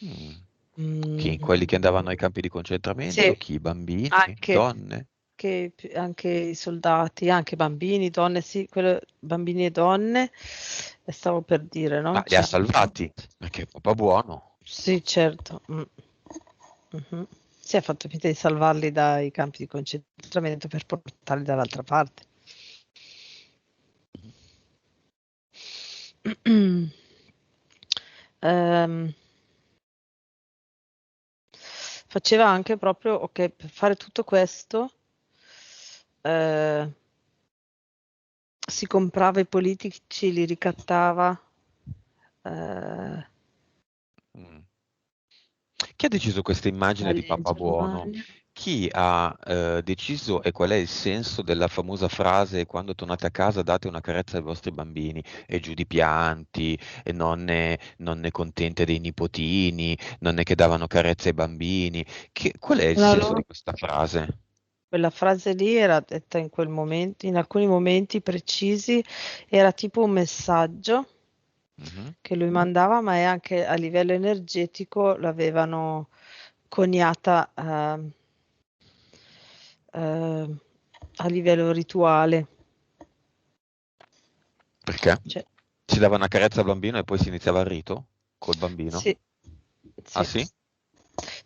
Mm. Chi? Mm, Quelli che andavano ai campi di concentramento? sì, Chi? Bambini? anche, Donne? anche i soldati, anche bambini, donne, sì, bambini e donne, e stavo per dire, Ma no? li ha Cioè, salvati, perché è papà buono. sì, certo. Mhm. Sì, ha fatto finta di salvarli dai campi di concentramento per portarli dall'altra parte. Ehm, faceva anche proprio, ok, per fare tutto questo, eh, si comprava i politici, li ricattava. eh, Mm. Chi ha deciso questa immagine di Italia in papà buono? Germania. Chi ha deciso e qual è il senso della famosa frase quando tornate a casa date una carezza ai vostri bambini e giù di pianti e nonne contente dei nipotini, nonne che davano carezze ai bambini? Qual è il No, senso di questa frase? quella frase lì era detta in quel momento, in alcuni momenti precisi, era tipo un messaggio Mhm. che lui mandava, ma è anche a livello energetico l'avevano coniata eh, a livello rituale. Perché? Cioè, Si dava una carezza al bambino e poi si iniziava il rito col bambino? sì, Ah sì. sì?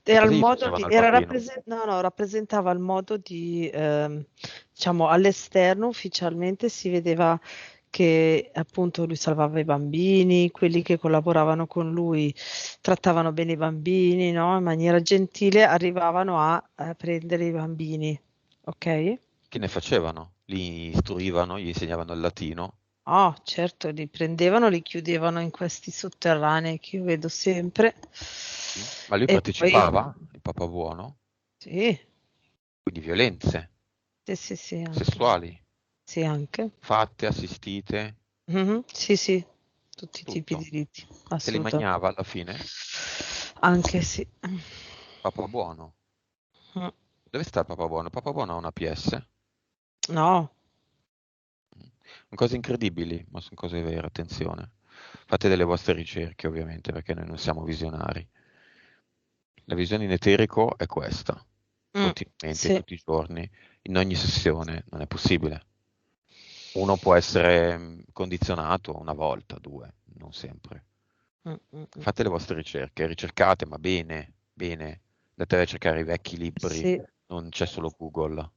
E Era il cosa gli modo facevano di, al bambino? no, no, rappresentava il modo di, diciamo, all'esterno ufficialmente si vedeva che appunto lui salvava i bambini, quelli che collaboravano con lui trattavano bene i bambini, no? In maniera gentile arrivavano a prendere i bambini, ok? Che ne facevano? Li istruivano, gli insegnavano il latino? Oh, certo, li prendevano, li chiudevano in questi sotterranei che io vedo sempre. Sì. Ma lui E poi, partecipava, il papà buono, sì, quindi violenze sì, sì, sì, anche. sessuali, Sì, anche. fatte, assistite, Mhm, sì, sì, tutti i tipi di tutto. riti, Se li assolutamente. mangiava alla fine, Anche sì. papà buono. Mm. Dove sta il papà buono? Il papà buono ha una PS. No, Sono cose incredibili, ma sono cose vere, attenzione. Fate delle vostre ricerche, ovviamente, perché noi non siamo visionari. La visione in eterico è questa, continuamente, Sì. tutti i giorni, in ogni sessione, non è possibile. Uno può essere condizionato una volta, due, non sempre. Mm, mm, mm. Fate le vostre ricerche, ricercate, ma bene, bene. Andate a cercare i vecchi libri, Sì. non c'è solo Google.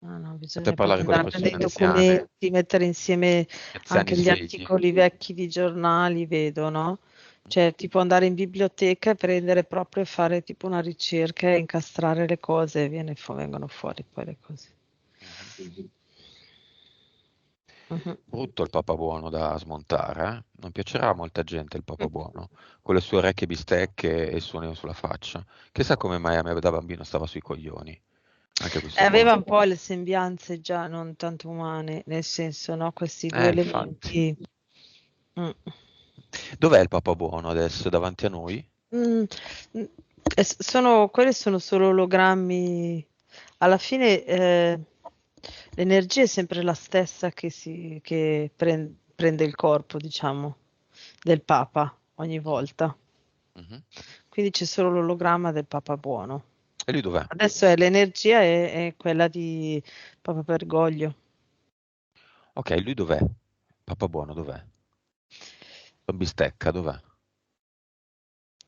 No, Andate a bisogna parlare proprio con le andare a prendere persone i anziane, documenti, mettere insieme gli anziani anche gli svegli. articoli vecchi di giornali, vedo, no? Cioè, tipo andare in biblioteca e prendere proprio e fare tipo una ricerca e incastrare le cose e vengono fuori poi le cose. Mhm. Mhm. Brutto il Papa Buono da smontare, eh? Non piacerà a molta gente il Papa Buono, con le sue orecchie bistecche e il suo neo sulla faccia. Chissà come mai a me da bambino stava sui coglioni, anche questo qua. Aveva un po' le sembianze già non tanto umane, nel senso, no? Questi due Infatti. elementi. Mm. Dov'è il Papa Buono adesso? Davanti a noi? Mm, mm, quelli sono solo ologrammi. Alla fine l'energia è sempre la stessa che prende il corpo, diciamo, del Papa ogni volta. Mhm. Quindi c'è solo l'ologramma del Papa buono. E lui dov'è? Adesso l'energia è quella di Papa Bergoglio. Ok, lui dov'è? Papa Buono dov'è? Don Bistecca dov'è?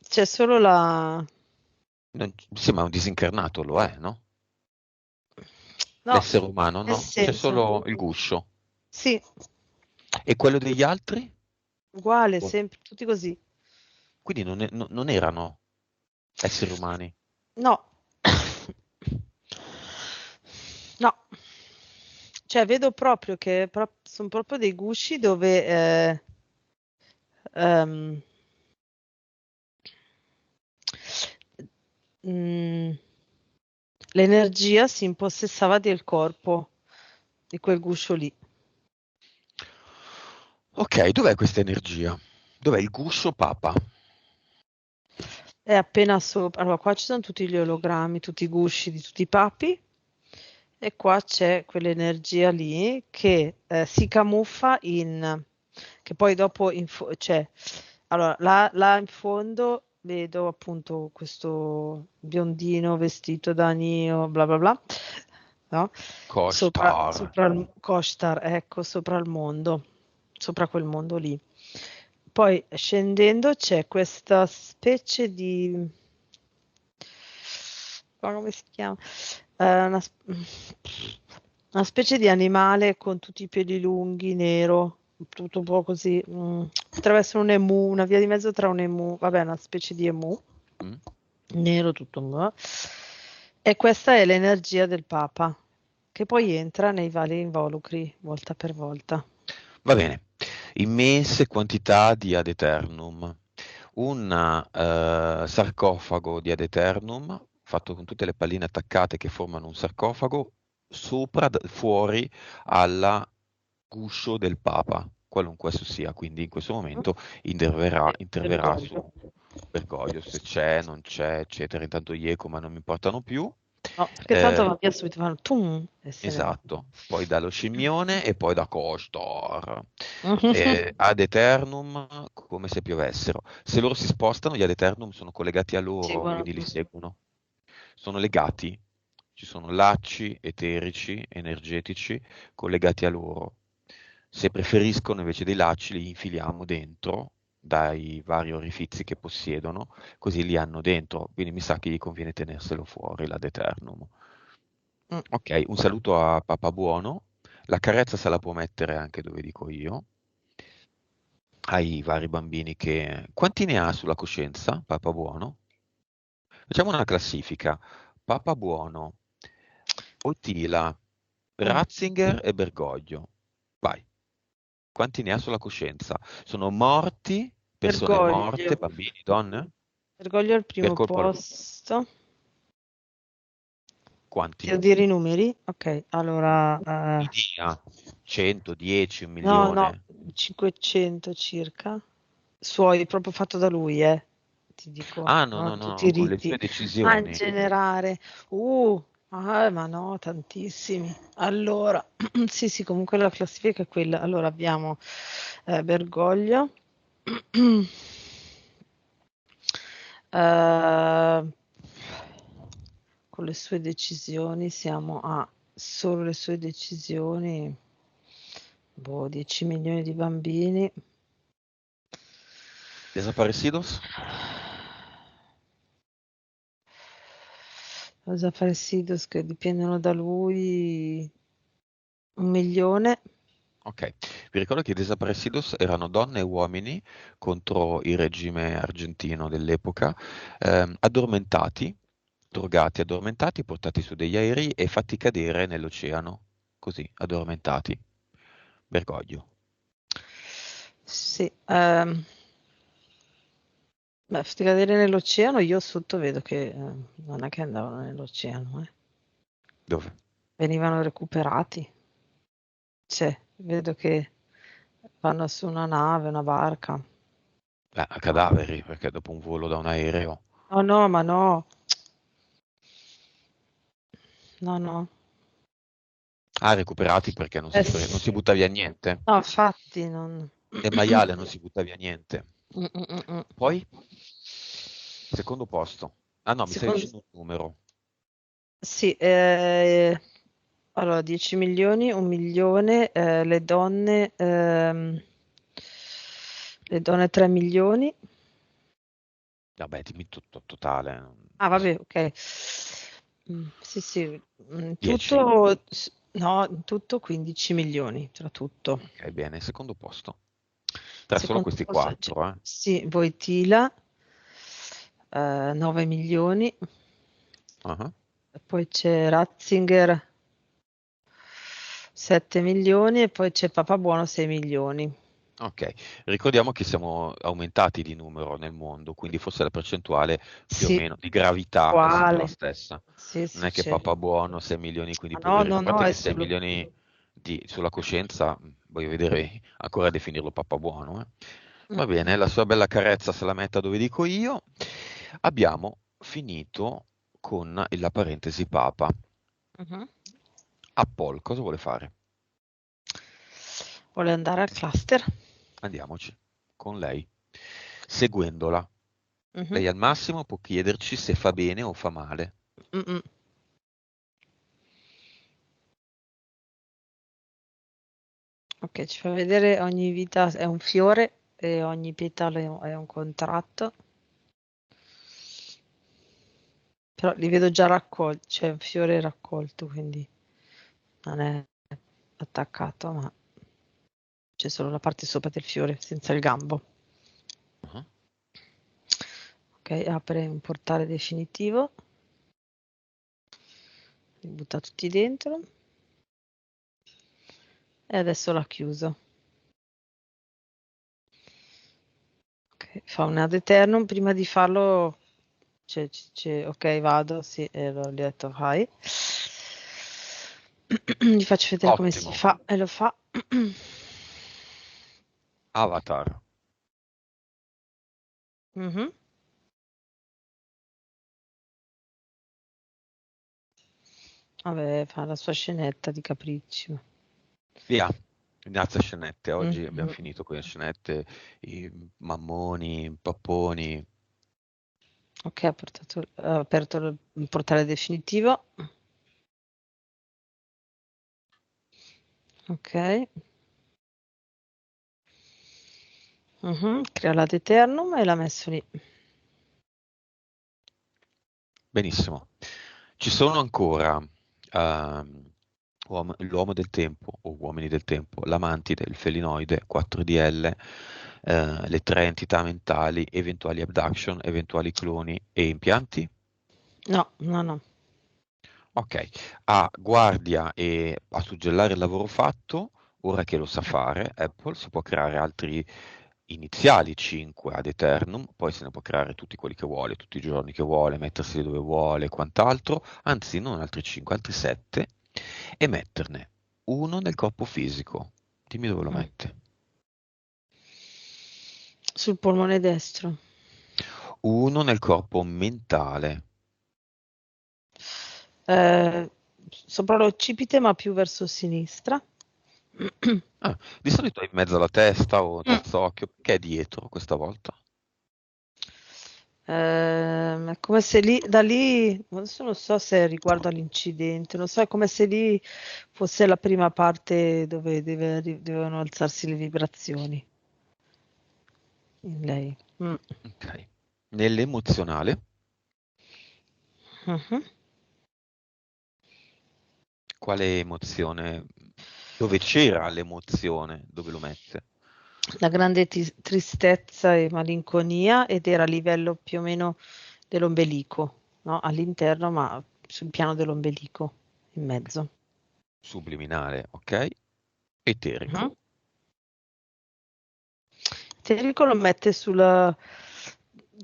C'è solo la... Sì, ma è un disincarnato, lo è, no? No, L'essere umano, nel no? C'è senso, solo il guscio. sì, E quello degli altri? uguale, Oh. sempre, tutti così. Quindi non erano esseri umani. No, no, cioè vedo proprio che sono proprio dei gusci dove ehm, mm, l'energia si impossessava del corpo, di quel guscio lì. Ok, dov'è questa energia? Dov'è il guscio Papa? È appena sopra. Allora, qua ci sono tutti gli ologrammi, tutti i gusci di tutti i papi. E qua c'è quell'energia lì che si camuffa che poi dopo c'è. Allora, là in fondo vedo appunto questo biondino vestito da Nio, bla bla bla, no? Kostar. Sopra il Koshtar, ecco, sopra il mondo, sopra quel mondo lì. Poi scendendo c'è questa specie di, ma come si chiama? Una specie di animale con tutti i peli lunghi, nero, tutto un po' così. Potrebbe essere un emu, una via di mezzo tra un emu, vabbè, una specie di emu, Mm? nero tutto un po'. E questa è l'energia del Papa, che poi entra nei vari involucri volta per volta. Va bene. Immense quantità di ad eternum. Un sarcofago di ad eternum, fatto con tutte le palline attaccate che formano un sarcofago, sopra, fuori alla guscio del Papa, qualunque esso sia. Quindi in questo momento interverrà su Bergoglio. Bergoglio, se c'è, non c'è, eccetera. Intanto gli eco, ma non mi importano più. No, perché tanto Eh, va via subito, fanno tum e se ne va. Esatto, poi dallo scimmione e poi da Costor. Mhm. Ad eternum come se piovessero. Se loro si spostano, gli ad eternum sono collegati a loro, Seguono quindi li tutti. seguono. Sono legati, ci sono lacci eterici, energetici, collegati a loro. Se preferiscono invece dei lacci, li infiliamo dentro dai vari orifizi che possiedono, così li hanno dentro. Quindi mi sa che gli conviene tenerselo fuori l'ad eternum. Mm. Ok, un saluto a Papa Buono. La carezza se la può mettere anche dove dico io, ai vari bambini che... Quanti ne ha sulla coscienza, Papa Buono? Facciamo una classifica. Papa Buono, Otila, Mm. Ratzinger e Bergoglio. Vai. Quanti ne ha sulla coscienza? Sono morti, persone morte, Bergoglio. bambini, donne? Bergoglio al Per primo colpa loro. posto. Quanti? Devo dire i numeri? Ok, allora, Idea. 100, 10, un no, no, milione? 500 circa. Suoi, proprio fatto da lui, ti dico, Ah, no, no, non tutti i no, con le sue riti. Ma in decisioni. generale, ma no, tantissimi. Allora, sì, sì, comunque la classifica è quella. Allora abbiamo Bergoglio. Eh, con le sue decisioni siamo a solo le sue decisioni, 10 milioni di bambini. Desaparecidos? Desaparecidos che dipendono da lui, 1 milione. Ok, vi ricordo che i desaparecidos erano donne e uomini contro il regime argentino dell'epoca, addormentati, drogati, addormentati, portati su degli aerei e fatti cadere nell'oceano, così, addormentati. Bergoglio. Sì, fatti cadere nell'oceano, io sotto vedo che non è che andavano nell'oceano, Dove? venivano recuperati. Cioè, vedo che vanno su una nave, una barca. A cadaveri, perché dopo un volo da un aereo. Oh no, ma no, no, no. Ah, recuperati perché non si Sì. butta via niente. No, infatti non... Nel maiale non si butta via niente. Mm, mm, mm, mm. Poi, secondo posto. Ah no, mi stai Secondo... dicendo un numero. Sì, allora 10 milioni, 1 milione, le donne 3 milioni. Vabbè, dimmi tutto, totale. Ah, vabbè, ok. Sì, sì, 10. tutto, no, in tutto 15 milioni, tra tutto. Ok, bene, secondo posto. Tra solo Secondo questi posto c'è, quattro, eh. sì, Voitila, 9 milioni. Ah. Poi c'è Ratzinger, 7 milioni, e poi c'è Papabuono, 6 milioni. Ok, ricordiamo che siamo aumentati di numero nel mondo, quindi forse la percentuale più o Sì, meno di gravità è sempre la uguale. stessa. Sì, Non sì, è che c'è. Papa Buono 6 milioni, quindi Ma no, poveri. A no, no, parte è che 6 solo... milioni sulla coscienza, voglio vedere ancora definirlo Papa Buono. Mm, Va bene, la sua bella carezza se la metta dove dico io. Abbiamo finito con la parentesi Papa. mhm. Paul, cosa vuole fare? Vuole andare al cluster? Andiamoci con lei, seguendola. Mhm. Lei al massimo può chiederci se fa bene o fa male. Mm, mm. Ok, ci fa vedere ogni vita è un fiore e ogni petalo è un contratto. Però li vedo già raccolti, cioè un fiore raccolto, quindi non è attaccato, ma c'è solo la parte sopra del fiore, senza il gambo. Ah, Ok, apre un portale definitivo, li butta tutti dentro e adesso l'ha chiuso. Ok, fa un ad eternum, prima di farlo, ok, vado, sì, e allora gli ho detto vai. Gli faccio vedere come si ottimo. fa e lo fa. Avatar. Mhm. Vabbè, fa la sua scenetta di capricci. Via. Grazie a scenette. Oggi abbiamo Mhm. finito con le scenette, i mammoni, i papponi. Ok, ha aperto il portale definitivo. Ok. Mhm. Crea l'ad eternum e l'ha messo lì. Benissimo. Ci sono ancora l'uomo del tempo o uomini del tempo, l'amantide, il felinoide, 4DL, le tre entità mentali, eventuali abduction, eventuali cloni e impianti. No, no, no. Ok, a guardia e a suggellare il lavoro fatto, ora che lo sa fare, Apple si può creare altri iniziali 5 ad eternum, poi se ne può creare tutti quelli che vuole, tutti i giorni che vuole, metterseli dove vuole e quant'altro, anzi non altri 5, altri 7, e metterne uno nel corpo fisico. Dimmi dove lo Mm. mette. Sul polmone destro. Uno nel corpo mentale. Eh, sopra l'occipite, ma più verso sinistra. Di solito è in mezzo alla testa o Mm. terzo occhio, che è dietro questa volta? È come se lì, da lì, adesso non so se riguardo all'incidente, non so, è come se lì fosse la prima parte dove devono alzarsi le vibrazioni in lei. Mm. Ok. Nell'emozionale, Mhm. quale emozione? Dove c'era l'emozione? Dove lo mette? La grande tristezza e malinconia ed era a livello più o meno dell'ombelico, no? All'interno, ma sul piano dell'ombelico, in mezzo. Subliminale, ok? Eterico. Mhm. Federico lo mette sulla,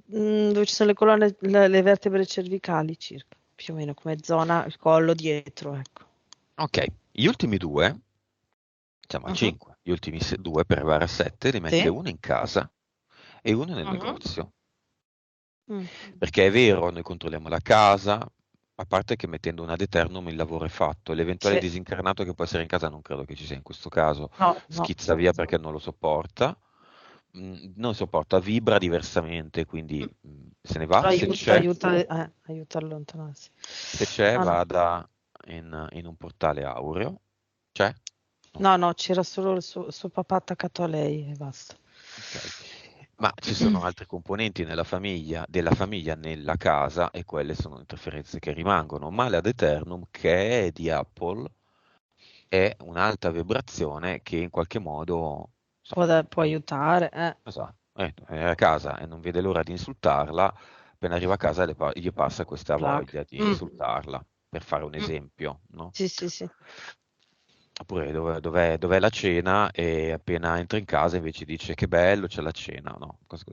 dove ci sono le colonne, le vertebre cervicali circa, più o meno come zona, il collo dietro, ecco. Ok, gli ultimi due, siamo a Mhm. 5, gli ultimi due per arrivare a 7 li mette Sì. uno in casa e uno nel Mhm. negozio. Mm. Perché è vero, noi controlliamo la casa, a parte che mettendo un ad eternum il lavoro è fatto. L'eventuale Sì. disincarnato che può essere in casa non credo che ci sia in questo caso. No, no. Schizza via perché non lo sopporta. Non sopporta, vibra diversamente, quindi Mm. se ne va. Se Aiuta, c'è, aiuta, aiuta a allontanarsi. se c'è No, no. vada in un portale aureo. C'è? No. No, no, c'era solo il suo papà attaccato a lei e basta. Ok. Ma ci sono altri componenti della famiglia nella casa e quelle sono interferenze che rimangono. Male ad eternum, che è di Apple, è un'alta vibrazione che in qualche modo, Può, insomma, può aiutare, esatto, è a casa e non vede l'ora di insultarla. Appena arriva a casa gli passa questa placa. voglia di Mm. insultarla, per fare un Mm. esempio, no? Sì, sì, sì. Oppure dov'è la cena e appena entra in casa invece dice che bello, c'è la cena, no? Mm,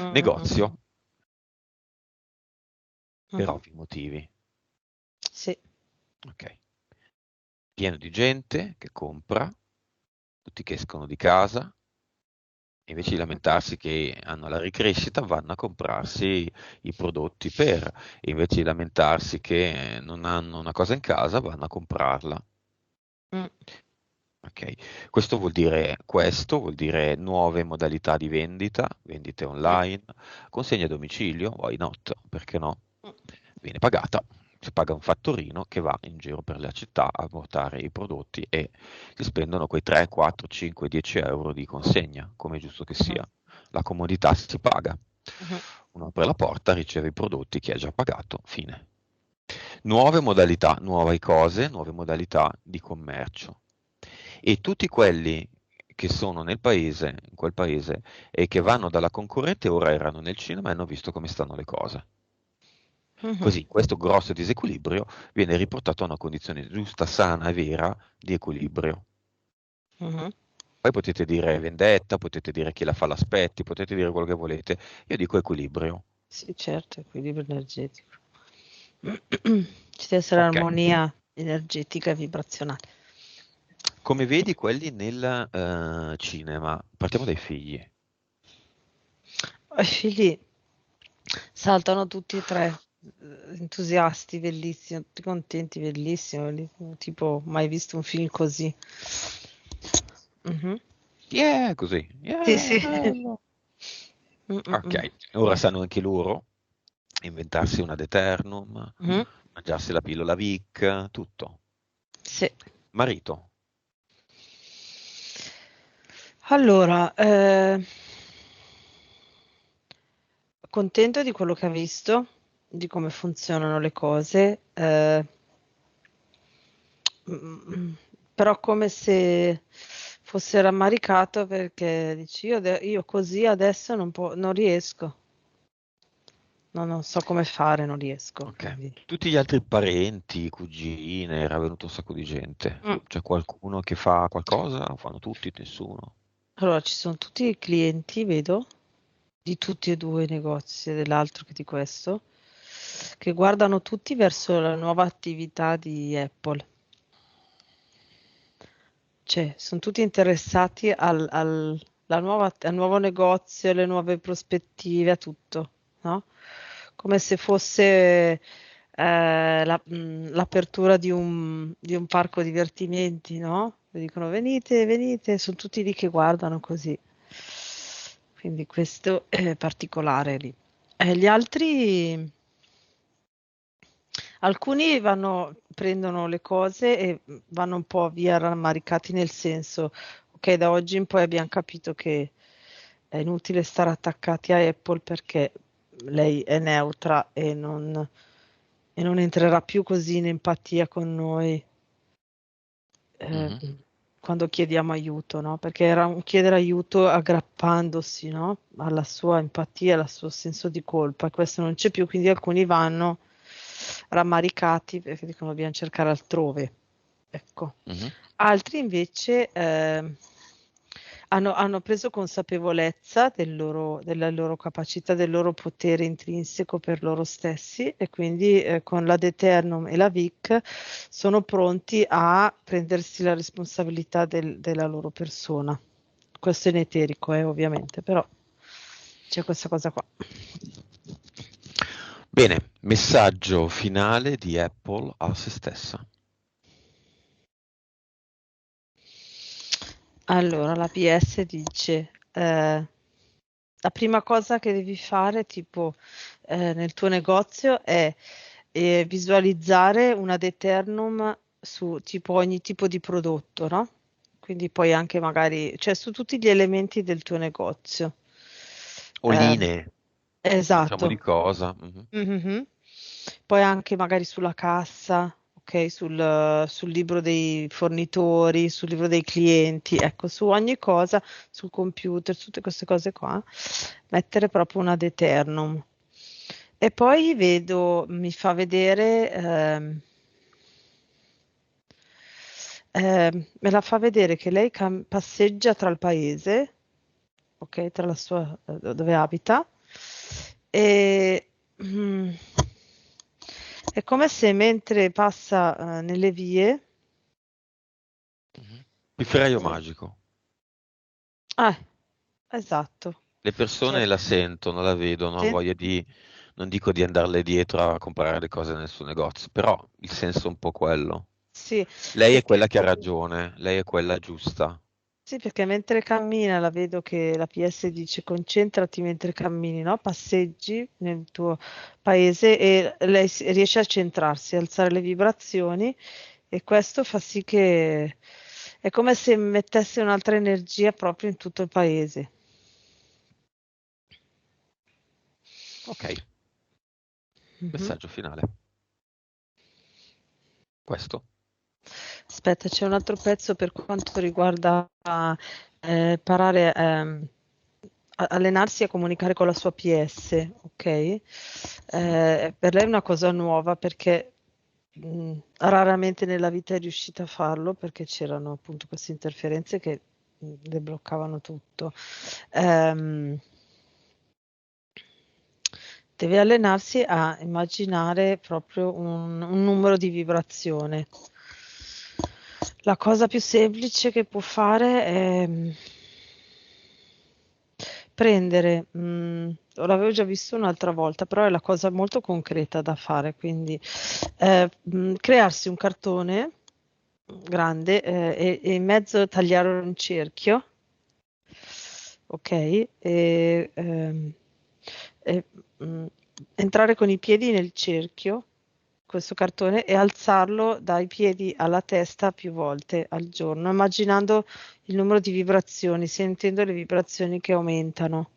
mm, mm, Negozio, per mhm. ovvi motivi, Sì. ok? Pieno di gente che compra, tutti che escono di casa, invece di Mm. lamentarsi che hanno la ricrescita, vanno a comprarsi i prodotti per, e invece di lamentarsi che non hanno una cosa in casa, vanno a comprarla. Mm. Ok, questo vuol dire nuove modalità di vendita, vendite Mm. online, consegna a domicilio, why not? Perché no? Mm. Viene pagata, si paga un fattorino che va in giro per la città a portare i prodotti e si spendono quei 3, 4, 5, 10 euro di consegna, come è giusto che Mhm. sia. La comodità si paga. Mhm. Uno apre la porta, riceve i prodotti che ha già pagato, fine. Nuove modalità, nuove cose, nuove modalità di commercio. E tutti quelli che sono nel paese, in quel paese, e che vanno dalla concorrente ora erano nel cinema e hanno visto come stanno le cose. Mhm. Così questo grosso disequilibrio viene riportato a una condizione giusta, sana e vera di equilibrio. Mhm. Poi potete dire vendetta, potete dire chi la fa l'aspetti, potete dire quello che volete. Io dico equilibrio. Sì, certo, equilibrio energetico. Ci deve essere Ok. armonia energetica e vibrazionale. Come vedi quelli nel cinema, partiamo dai figli. I figli saltano tutti e tre, entusiasti, bellissimo, tutti contenti, bellissimo, tipo mai visto un film così. Mhm. Yeah, così. Sì, Yeah, sì. bello. Mm, mm, mm. Ok, ora sanno anche loro inventarsi una ad eternum, Mhm. mangiarsi la pillola Vic, tutto. Sì. Marito, Allora, contento di quello che ha visto, di come funzionano le cose, mm, però come se fosse rammaricato perché dici io così adesso non riesco, non so come fare, non riesco. ok. Quindi. Tutti gli altri parenti, cugine, era venuto un sacco di gente. Mm. C'è qualcuno che fa qualcosa? O fanno tutti, nessuno? Allora, ci sono tutti i clienti, vedo, di tutti e due i negozi, sia dell'altro che di questo, che guardano tutti verso la nuova attività di Apple. Cioè, sono tutti interessati al nuovo negozio, alle nuove prospettive, a tutto, no? Come se fosse l'apertura di un parco divertimenti, no? dicono venite, venite, sono tutti lì che guardano così. Quindi questo è particolare lì. Gli altri, alcuni prendono le cose e vanno un po' via rammaricati nel senso, ok, da oggi in poi abbiamo capito che è inutile stare attaccati a Apple perché lei è neutra e non entrerà più così in empatia con noi eh, Mhm. quando chiediamo aiuto, no? Perché era un chiedere aiuto aggrappandosi, no? Alla sua empatia, al suo senso di colpa. Questo non c'è più, quindi alcuni vanno rammaricati perché dicono dobbiamo cercare altrove. Ecco. Mhm. Altri invece hanno preso consapevolezza della loro capacità, del loro potere intrinseco per loro stessi e quindi con la Deternum e la Vic sono pronti a prendersi la responsabilità della loro persona. Questo è in eterico, ovviamente, però c'è questa cosa qua. Bene, messaggio finale di Apple a se stessa. Allora, la PS dice, la prima cosa che devi fare, tipo, nel tuo negozio è visualizzare una Deternum su tipo ogni tipo di prodotto, no? Quindi poi anche magari, cioè su tutti gli elementi del tuo negozio. O Eh, linee, diciamo di esatto. cosa. Mhm. Mhm. Poi anche magari sulla cassa, ok, sul libro dei fornitori, sul libro dei clienti, ecco, su ogni cosa, sul computer, tutte queste cose qua, mettere proprio una Deternum. E poi vedo, mi fa vedere, me la fa vedere che lei passeggia tra il paese, ok, tra la sua, dove abita, e mm, è come se mentre passa, nelle vie, Mhm. Il feraio eh, magico. ah, esatto, Le cioè, persone la sentono, la vedono, hanno sì, voglia di, non dico di andarle dietro a comprare le cose nel suo negozio, però il senso è un po' quello. sì, Lei è perché quella che ha ragione, lei è quella giusta. Sì, perché mentre cammina la vedo che la PS dice concentrati mentre cammini, no? Passeggi nel tuo paese e lei riesce a centrarsi, a alzare le vibrazioni e questo fa sì che è come se mettesse un'altra energia proprio in tutto il paese. Ok, Mhm. messaggio finale. Questo. Aspetta, c'è un altro pezzo per quanto riguarda parare, allenarsi a comunicare con la sua PS, ok? Per lei è una cosa nuova perché raramente nella vita è riuscita a farlo perché c'erano appunto queste interferenze che le bloccavano tutto. Ehm, Deve allenarsi a immaginare proprio un numero di vibrazione. La cosa più semplice che può fare è prendere, l'avevo già visto un'altra volta, però è la cosa molto concreta da fare, quindi crearsi un cartone grande e in mezzo tagliare un cerchio, ok? E, mm, entrare con i piedi nel cerchio, questo cartone, e alzarlo dai piedi alla testa più volte al giorno, immaginando il numero di vibrazioni, sentendo le vibrazioni che aumentano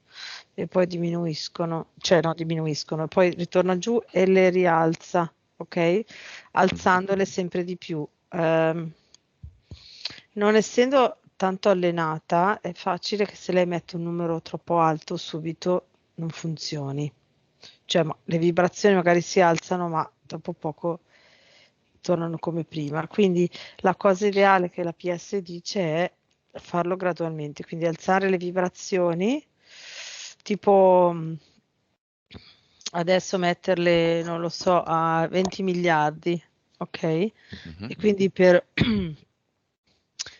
e poi diminuiscono, cioè no, diminuiscono, poi ritorna giù e le rialza, ok? Mhm. Alzandole sempre di più. Non essendo tanto allenata, è facile che se lei mette un numero troppo alto subito non funzioni. Cioè, le vibrazioni magari si alzano, ma dopo poco tornano come prima. Quindi la cosa ideale che la PS dice è farlo gradualmente, quindi alzare le vibrazioni, tipo adesso metterle, non lo so, a 20 miliardi, ok? Mhm. E quindi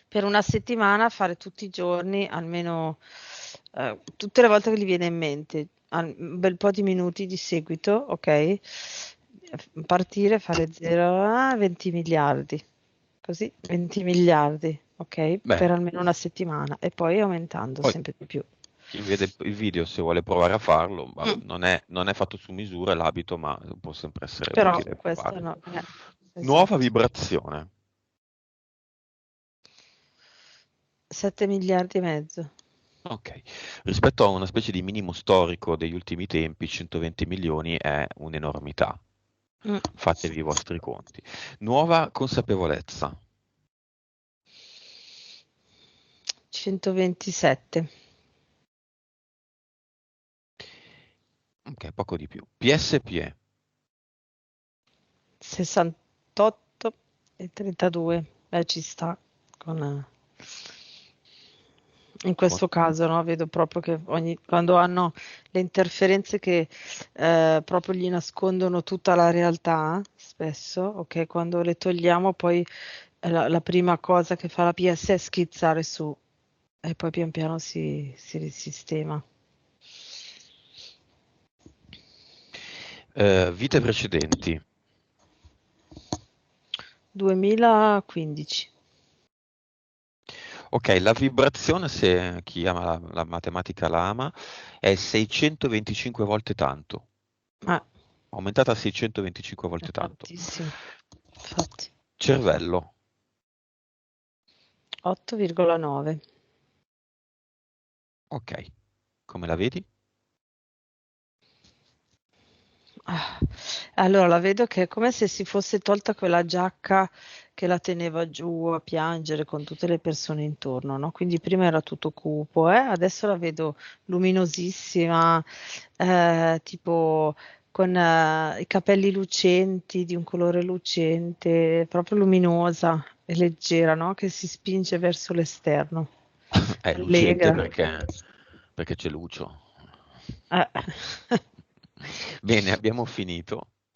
per una settimana fare tutti i giorni, almeno tutte le volte che gli viene in mente, un bel po' di minuti di seguito, ok? Partire, fare 0 a 20 miliardi, così 20 miliardi. ok? Beh, Per almeno una settimana e poi aumentando poi sempre di più. chi vede il video, se vuole provare a farlo, ma Mm. non è fatto su misura l'abito, ma può sempre essere Però utile questo provare. no, Nuova esatto. vibrazione. 7 miliardi e mezzo. Ok, rispetto a una specie di minimo storico degli ultimi tempi, 120 milioni è un'enormità. Mm. Fatevi i vostri conti. Nuova consapevolezza. 127. Ok, poco di più. PSPE. 68 e 32. Ci sta con, in questo caso, no? Vedo proprio che quando hanno le interferenze che proprio gli nascondono tutta la realtà, spesso, ok? Quando le togliamo, poi la prima cosa che fa la PS è schizzare su e poi pian piano si risistema. Vite precedenti. 2015. Ok, la vibrazione, se chi ama la matematica la ama, è 625 volte tanto. Ah, Aumentata a 625 è volte tanto. tantissimo. Infatti, Cervello. 8,9. Ok, come la vedi? Ah, allora la vedo che è come se si fosse tolta quella giacca che la teneva giù a piangere con tutte le persone intorno, no? Quindi prima era tutto cupo, adesso la vedo luminosissima, tipo con i capelli lucenti, di un colore lucente, proprio luminosa e leggera, no? Che si spinge verso l'esterno, È lucente allegra. perché c'è Lucio. Eh. Bene, abbiamo finito.